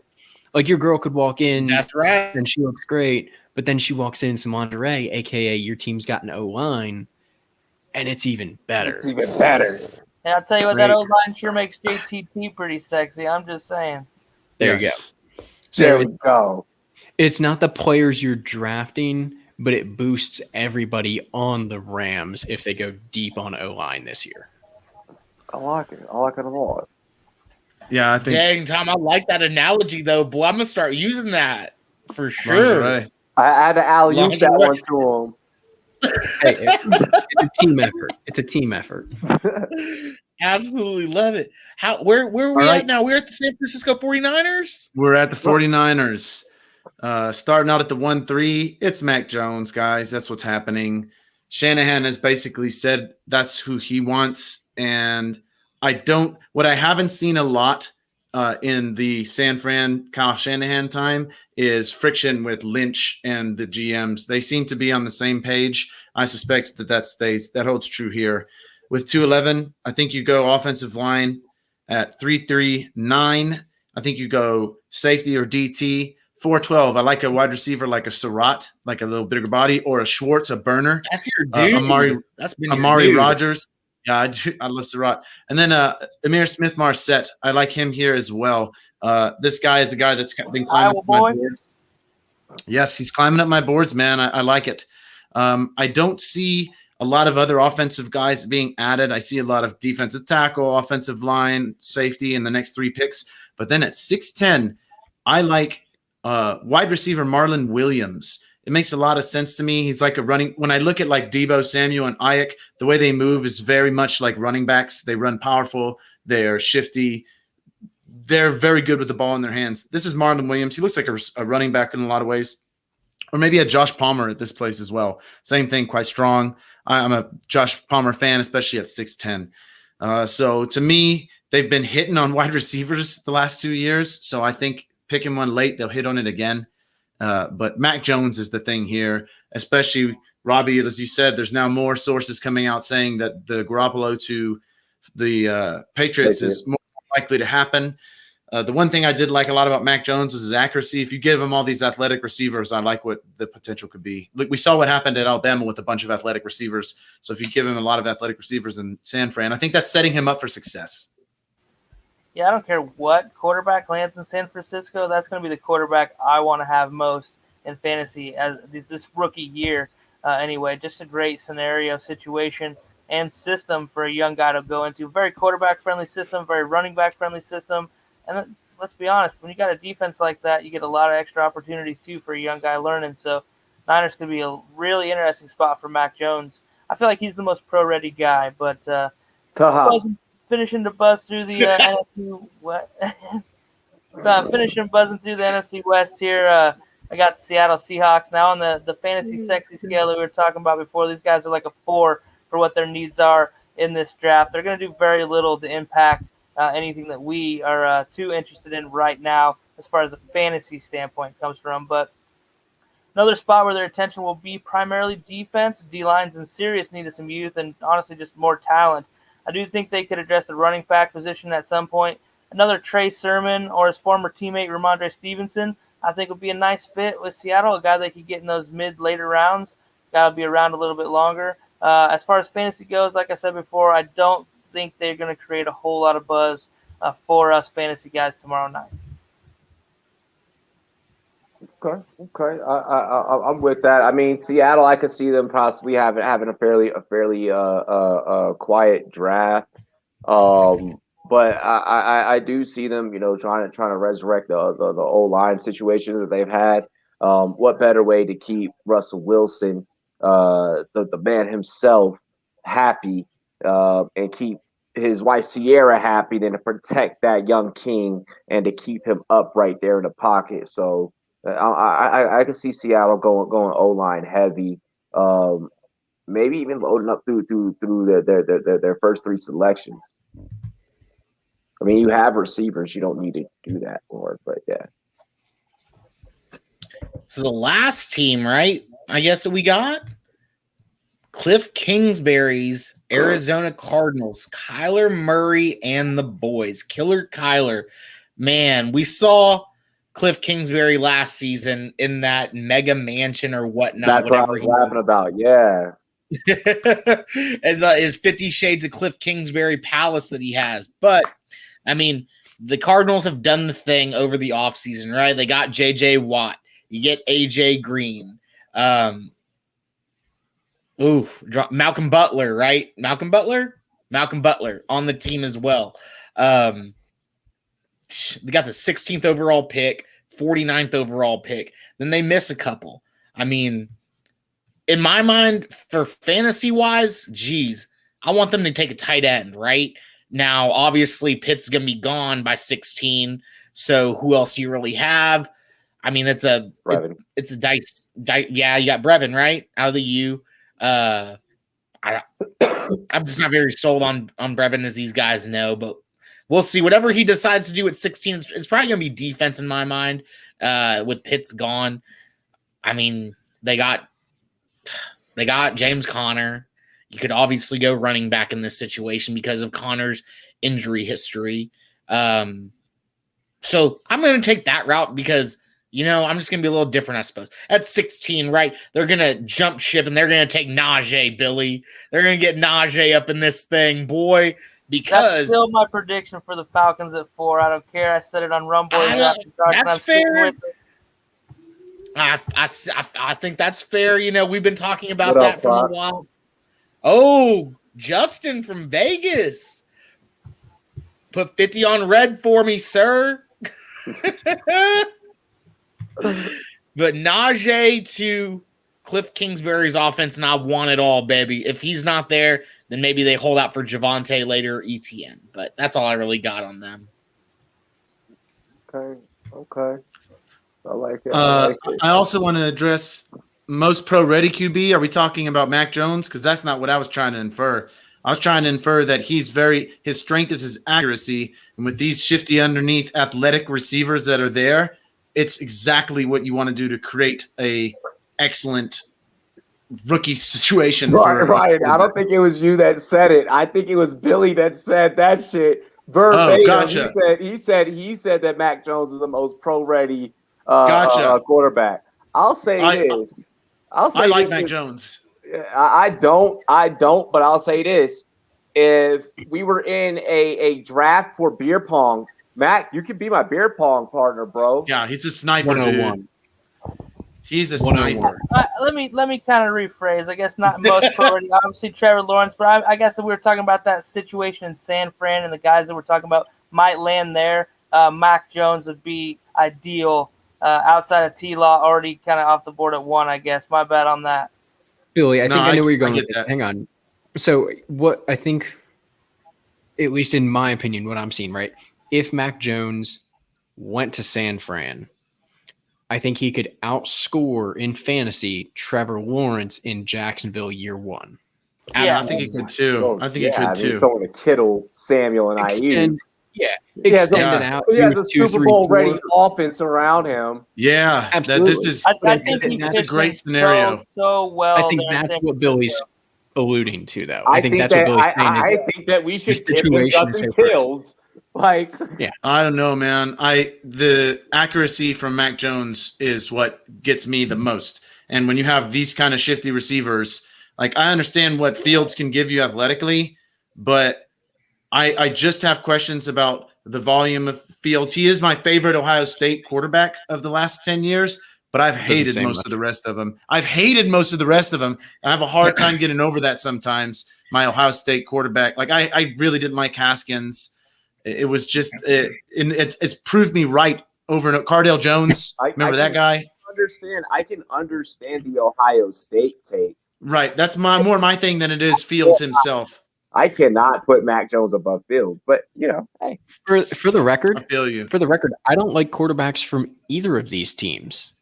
Like, your girl could walk in That's right. and she looks great, but then she walks in some lingerie, aka your team's got an O-line, and it's even better. It's even better. And I'll tell you what, Great. that O-line sure makes JTT pretty sexy. I'm just saying. There you go. There we go. It's not the players you're drafting, but it boosts everybody on the Rams if they go deep on O-line this year. I like it. I like it a lot. Yeah, I think. Dang, Tom, I like that analogy though. Boy, I'm gonna start using that for sure. Lingerie. I had to alley-oop that one to him. Hey, it's a team effort. It's a team effort. Absolutely love it. Where are we All at right. now? We're at the San Francisco 49ers. We're at the 49ers. Starting out at the 1-3. It's Mac Jones, guys. That's what's happening. Shanahan has basically said that's who he wants. And what I haven't seen a lot in the San Fran Kyle Shanahan time is friction with Lynch and the GMs. They seem to be on the same page. I suspect that holds true here. With 211, I think you go offensive line at 339. I think you go safety or DT. 412, I like a wide receiver like a Surratt, like a little bigger body, or a Schwartz, a burner. That's your dude. Amari Rogers. Yeah, I love Surratt. And then Amir Smith-Marset. I like him here as well. This guy is a guy that's been climbing up my boards. Yes, he's climbing up my boards, man. I like it. I don't see a lot of other offensive guys being added. I see a lot of defensive tackle, offensive line, safety in the next 3 picks. But then at 6'10", I like wide receiver Marlon Williams. It makes a lot of sense to me. He's like a running – when I look at like Debo Samuel and Ayuk, the way they move is very much like running backs. They run powerful. They're shifty. They're very good with the ball in their hands. This is Marlon Williams. He looks like a running back in a lot of ways. Or maybe a Josh Palmer at this place as well. Same thing, quite strong. I'm a Josh Palmer fan, especially at 6'10". So to me, they've been hitting on wide receivers the last 2 years. So I think picking one late, they'll hit on it again. But Mac Jones is the thing here, especially Robbie, as you said, there's now more sources coming out saying that the Garoppolo to the Patriots is more likely to happen. The one thing I did like a lot about Mac Jones was his accuracy. If you give him all these athletic receivers, I like what the potential could be. Look, we saw what happened at Alabama with a bunch of athletic receivers. So if you give him a lot of athletic receivers in San Fran, I think that's setting him up for success. Yeah, I don't care what quarterback lands in San Francisco. That's going to be the quarterback I want to have most in fantasy as this rookie year. Anyway, just a great scenario, situation, and system for a young guy to go into. Very quarterback-friendly system, very running back-friendly system. And let's be honest, when you got a defense like that, you get a lot of extra opportunities too for a young guy learning. So Niners could be a really interesting spot for Mac Jones. I feel like he's the most pro-ready guy, but finishing to buzz through the NFC West. Finishing buzzing through the NFC West here. I got the Seattle Seahawks now on the fantasy sexy scale that we were talking about before. These guys are like a 4 for what their needs are in this draft. They're going to do very little to impact anything that we are too interested in right now as far as a fantasy standpoint comes from. But another spot where their attention will be primarily defense. D-line's in serious need of some youth and honestly just more talent. I do think they could address the running back position at some point. Another Trey Sermon or his former teammate Ramondre Stevenson, I think would be a nice fit with Seattle, a guy they could get in those later rounds. Guy will be around a little bit longer. As far as fantasy goes, like I said before, I don't think they're going to create a whole lot of buzz for us fantasy guys tomorrow night. Okay. I'm with that. I mean, Seattle, I could see them possibly having a fairly quiet draft. But I do see them, trying to resurrect the O-line situations that they've had. What better way to keep Russell Wilson, the man himself, happy and keep his wife Sierra happy than to protect that young king and to keep him up right there in the pocket. So I can see Seattle going O-line heavy, maybe even loading up through their first 3 selections. I mean, you have receivers. You don't need to do that for it, but yeah. So the last team, right? I guess that we got Cliff Kingsbury's Arizona Cardinals, Kyler Murray and the boys. Killer Kyler. Man, we saw Cliff Kingsbury last season in that mega mansion or whatnot. That's what I was laughing about. Yeah. And his 50 Shades of Cliff Kingsbury palace that he has. But I mean, the Cardinals have done the thing over the offseason, right? They got J.J. Watt. You get A.J. Green. Malcolm Butler, right? Malcolm Butler on the team as well. They got the 16th overall pick, 49th overall pick. Then they miss a couple. I mean, in my mind, for fantasy-wise, geez, I want them to take a tight end, right? Now, obviously, Pitt's going to be gone by 16, so who else do you really have? I mean, it's a dice. Yeah, you got Brevin, right? Out of the U. I'm just not very sold on Brevin, as these guys know, but we'll see. Whatever he decides to do at 16, it's probably going to be defense in my mind with Pitt's gone. I mean, they got James Conner. You could obviously go running back in this situation because of Connor's injury history. So I'm going to take that route because, I'm just going to be a little different, I suppose. At 16, right, they're going to jump ship and they're going to take Najee, Billy. They're going to get Najee up in this thing, boy, because... That's still my prediction for the Falcons at 4. I don't care. I said it on Rumboyz. That's fair. I think that's fair. We've been talking about that for a while. Oh, Justin from Vegas. Put 50 on red for me, sir. But Najee to Cliff Kingsbury's offense, and I want it all, baby. If he's not there, then maybe they hold out for Javonte later or ETN. But that's all I really got on them. Okay. I like it. I also want to address most pro-ready QB. Are we talking about Mac Jones? Because that's not what I was trying to infer. I was trying to infer that his strength is his accuracy. And with these shifty underneath athletic receivers that are there, it's exactly what you want to do to create a excellent rookie situation. Ryan, I don't think it was you that said it. I think it was Billy that said that shit verbatim. Oh, gotcha. He said that Mac Jones is the most pro-ready quarterback. I'll say this. I like Mac Jones. I don't, but I'll say this. If we were in a draft for beer pong, Mac, you could be my beer pong partner, bro. Yeah, he's a sniper, dude. He's a sniper. Let me kind of rephrase. I guess not most pro-ready. Obviously, Trevor Lawrence, but I guess if we were talking about that situation in San Fran and the guys that we're talking about might land there, Mac Jones would be ideal outside of T-Law, already kind of off the board at 1, I guess. My bad on that. Billy, I think I know where you're going get with it. that. Hang on. So what I think, at least in my opinion, what I'm seeing, right? If Mac Jones went to San Fran, I think he could outscore in fantasy Trevor Lawrence in Jacksonville year 1. I think he could too. I think he could too. He's going to Kittle, Samuel, and Ayuk. Extend it out. He has a 2, Super 3, Bowl 4. ready offense around him. Yeah, Absolutely. this is I think he that's a fits great in scenario. so well. I think there in that's San what Billy's Francisco. alluding to, though. I think that's that, what Billy's saying. I think that we should give him situation Justin is so Fields. Like, I don't know, man. The accuracy from Mac Jones is what gets me the most. And when you have these kind of shifty receivers, like I understand what Fields can give you athletically, but I just have questions about the volume of Fields. He is my favorite Ohio State quarterback of the last 10 years, but I've hated most of the rest of them. I have a hard time getting over that sometimes, my Ohio State quarterback. Like I really didn't like Haskins. It was just it's proved me right over in Cardale Jones. Remember that guy? I can understand the Ohio State take. Right. That's more my thing than it is Fields himself. I cannot put Mac Jones above Fields, but hey. For the record, I feel you. For the record, I don't like quarterbacks from either of these teams.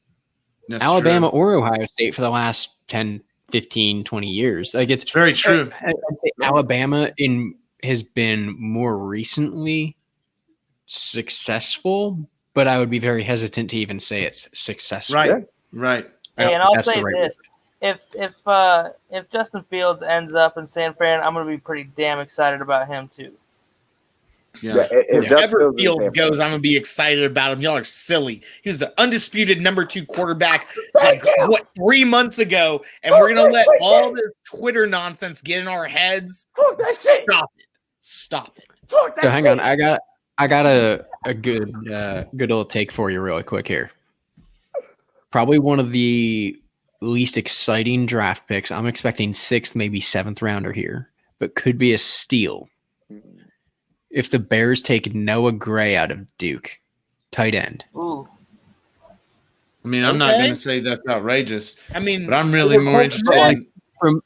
That's Alabama true. or Ohio State for the last 10, 15, 20 years. Like it's very true. I'd say Alabama has been more recently successful, but I would be very hesitant to even say it's successful. Right. Hey, and I'll say this: if Justin Fields ends up in San Fran, I'm going to be pretty damn excited about him too. If ever Fields goes, I'm going to be excited about him. Y'all are silly. He's the undisputed number 2 quarterback, 3 months ago, and we're going to let all this Twitter nonsense get in our heads. Stop it. So hang on, I got a good little take for you really quick here. Probably one of the least exciting draft picks. I'm expecting 6th, maybe 7th rounder here, but could be a steal. If the Bears take Noah Gray out of Duke, tight end. Ooh. I mean, I'm not going to say that's outrageous. I mean, but I'm really more interested from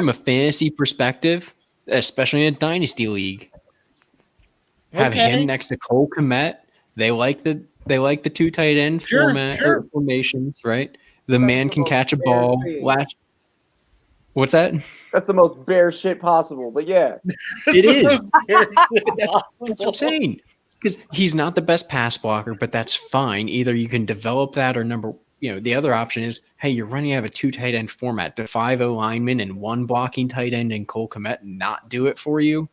a fantasy perspective, especially in a dynasty league. Have him next to Cole Kmet. They like the 2 tight end formations, right? The man can catch a ball. What's that? That's the most bear shit possible, but yeah. It is. That's what I'm saying. Because he's not the best pass blocker, but that's fine. Either you can develop that or the other option is, hey, you're running out of a 2 tight end format. Do 5 O-linemen and 1 blocking tight end and Cole Kmet not do it for you?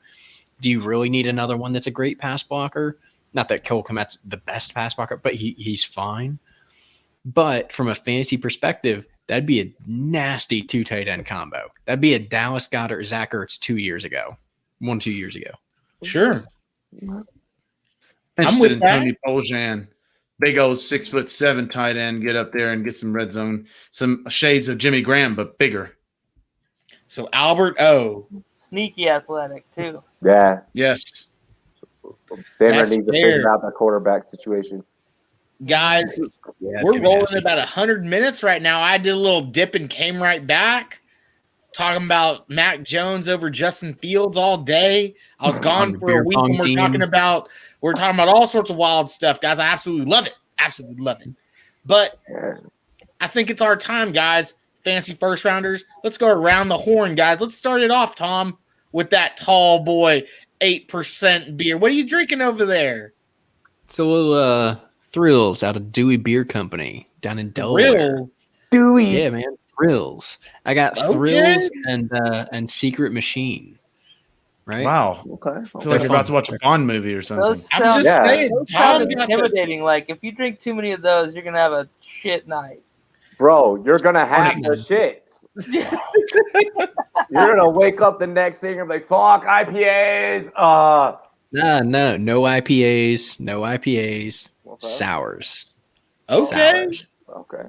Do you really need another one that's a great pass blocker? Not that Cole Kmet's the best pass blocker, but he's fine. But from a fantasy perspective, that'd be a nasty 2 tight end combo. That'd be a Dallas Goedert, Zach Ertz 2 years ago. 2 years ago. Sure. I'm with Tony Poljan. Big old 6'7" tight end, get up there and get some red zone, some shades of Jimmy Graham, but bigger. So Albert O. Sneaky athletic too. Yeah. Yes. Denver needs to figure out the quarterback situation. Guys, we're rolling at about 100 minutes right now. I did a little dip and came right back. Talking about Mac Jones over Justin Fields all day. I was gone for a week and we're talking about all sorts of wild stuff, guys. I absolutely love it. Absolutely love it. But I think it's our time, guys. Fantasy first rounders. Let's go around the horn, guys. Let's start it off, Tom, with that tall boy 8% beer. What are you drinking over there? It's a little Thrills out of Dewey Beer Company down in Delaware. Dewey. Yeah, man. Thrills. I got Thrills and Secret Machine. Right? Wow. Okay. I feel like you're about to watch a Bond movie or something. I'm just saying. Tom, intimidating. Like, if you drink too many of those, you're going to have a shit night. Bro, you're going to have the shits. You're going to wake up the next thing and be like, fuck IPAs. No IPAs. No IPAs. Okay. Sours. Okay. Okay.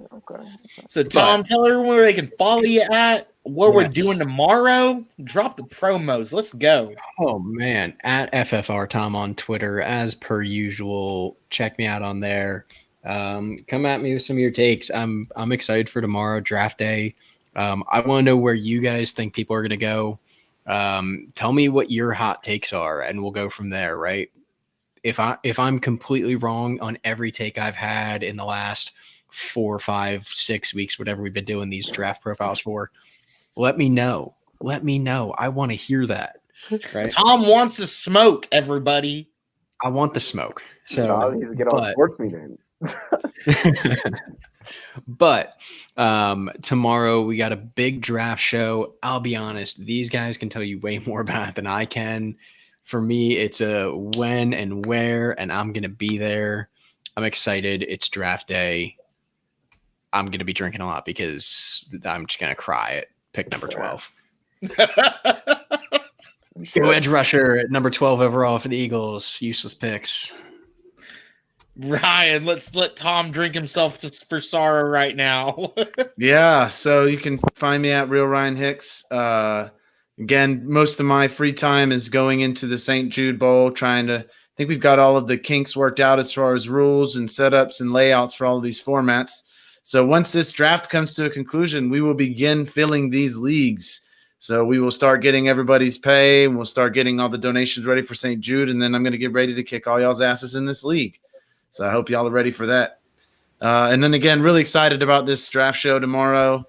So, Tom, tell everyone where they can follow you at what we're doing tomorrow, drop the promos. Let's go. Oh man, at FFR Tom on Twitter, as per usual. Check me out on there. Come at me with some of your takes. I'm excited for tomorrow, draft day. I want to know where you guys think people are going to go. Tell me what your hot takes are, and we'll go from there. Right? If I'm completely wrong on every take I've had in the last 4, 5, 6 weeks, whatever we've been doing these draft profiles for, let me know. Let me know. I want to hear that. Right? Tom wants to smoke, everybody. I want the smoke. So Tom needs to get on SportsMe then. But tomorrow we got a big draft show. I'll be honest, these guys can tell you way more about it than I can. For me, it's a when and where, and I'm going to be there. I'm excited. It's draft day. I'm going to be drinking a lot because I'm just going to cry at pick number 12. Edge rusher at number 12 overall for the Eagles. Useless picks. Ryan, let's let Tom drink himself for sorrow right now. Yeah, so you can find me at Real Ryan Hicks. Again, most of my free time is going into the St. Jude Bowl, I think we've got all of the kinks worked out as far as rules and setups and layouts for all of these formats. So once this draft comes to a conclusion, we will begin filling these leagues. So we will start getting everybody's pay, and we'll start getting all the donations ready for St. Jude, and then I'm going to get ready to kick all y'all's asses in this league. So I hope y'all are ready for that. And then again, really excited about this draft show tomorrow.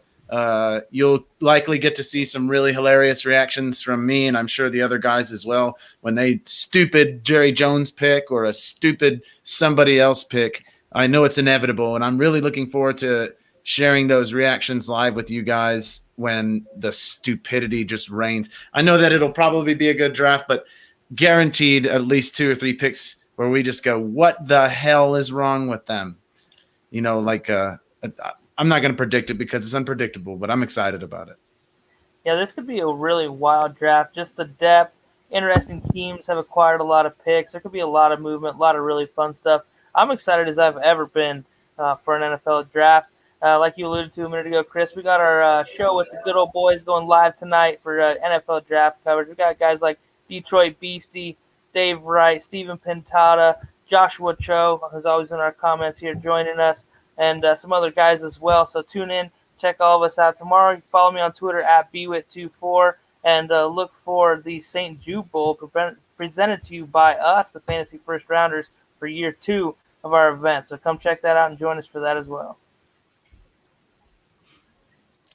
You'll likely get to see some really hilarious reactions from me, and I'm sure the other guys as well, when they stupid Jerry Jones pick or a stupid somebody else pick. I know it's inevitable, and I'm really looking forward to sharing those reactions live with you guys when the stupidity just reigns. I know that it'll probably be a good draft, but guaranteed at least 2 or 3 picks where we just go, what the hell is wrong with them? I'm not going to predict it because it's unpredictable, but I'm excited about it. Yeah, this could be a really wild draft. Just the depth, interesting teams have acquired a lot of picks. There could be a lot of movement, a lot of really fun stuff. I'm excited as I've ever been for an NFL draft. Like you alluded to a minute ago, Chris, we got our show with the good old boys going live tonight for NFL draft coverage. We got guys like Detroit Beastie, Dave Wright, Steven Pintata, Joshua Cho, who's always in our comments here, joining us, and some other guys as well. So tune in, check all of us out tomorrow. You can follow me on Twitter at bwit24, and look for the St. Jude Bowl presented to you by us, the Fantasy First Rounders, for year 2 of our event. So come check that out and join us for that as well.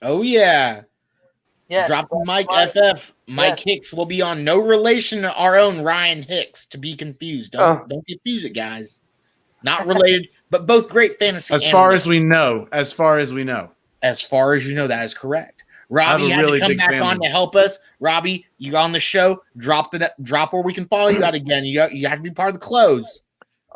Oh, yeah. Yes. Drop the mic, FF. Mike Hicks will be on. No relation to our own Ryan Hicks, to be confused. Don't confuse it, guys. Not related, but both great fantasy analysts. As far as we know. As far as you know, that is correct. Robbie had to come back on to help us. Robbie, you're on the show. Drop where we can follow you out again. You have to be part of the close.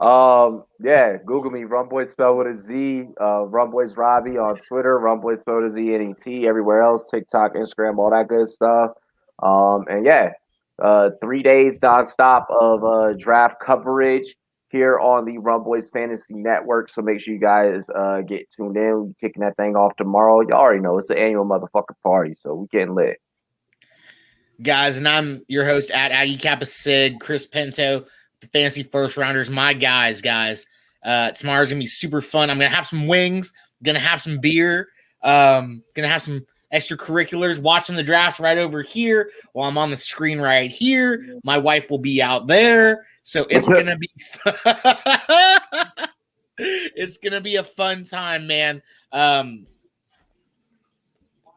Google me, Rumboyz spelled with a Z, Rumboyz Robbie on Twitter, Rumboyz spelled with a Z-N-E-T, everywhere else, TikTok, Instagram, all that good stuff. 3 days nonstop of draft coverage here on the Rumboyz Fantasy Network. So make sure you guys get tuned in. We're kicking that thing off tomorrow. You already know it's the annual motherfucking party, so we getting lit. Guys, and I'm your host at Aggie Kappa Sig, Chris Pinto. The Fantasy First Rounders, my guys. Tomorrow's gonna be super fun. I'm gonna have some wings, gonna have some beer, gonna have some extracurriculars, watching the draft right over here while I'm on the screen right here. My wife will be out there, so it's gonna be it's gonna be a fun time, man.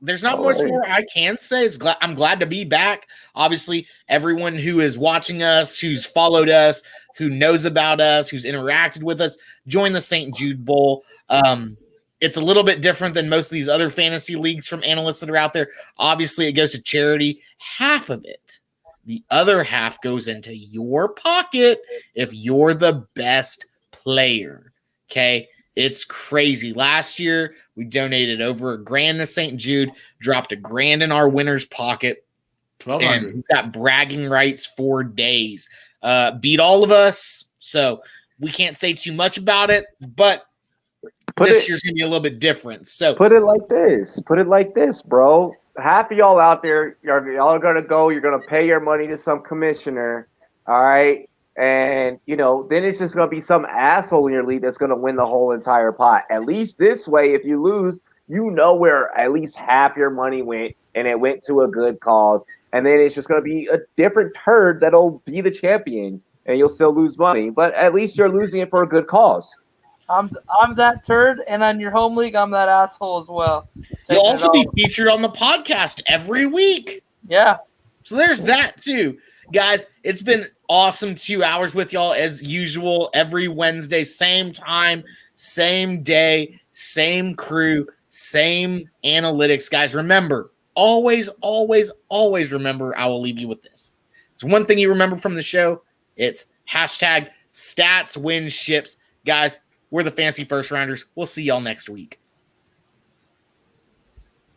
There's not much more I can say. I'm glad to be back. Obviously, everyone who is watching us, who's followed us, who knows about us, who's interacted with us, join the St. Jude Bowl. It's a little bit different than most of these other fantasy leagues from analysts that are out there. Obviously, it goes to charity. Half of it. The other half goes into your pocket if you're the best player. Okay? It's crazy. Last year, we donated over $1,000 to St. Jude, dropped $1,000 in our winner's pocket, and we got bragging rights for days. Beat all of us, so we can't say too much about it, but this year's going to be a little bit different. So put it like this, bro. half of y'all out there, y'all are gonna go. You're gonna pay your money to some commissioner, all right? And then it's just gonna be some asshole in your league that's gonna win the whole entire pot. At least this way, if you lose, where at least half your money went, and it went to a good cause. And then it's just gonna be a different turd that'll be the champion, and you'll still lose money, but at least you're losing it for a good cause. I'm that turd, and on your home league, I'm that asshole as well. You'll also be featured on the podcast every week. Yeah. So there's that too. Guys, it's been awesome 2 hours with y'all as usual. Every Wednesday, same time, same day, same crew, same analytics. Guys, remember, always, always, always remember, I will leave you with this. There's one thing you remember from the show. It's hashtag stats win ships. Guys, we're the fantasy first rounders. We'll see y'all next week.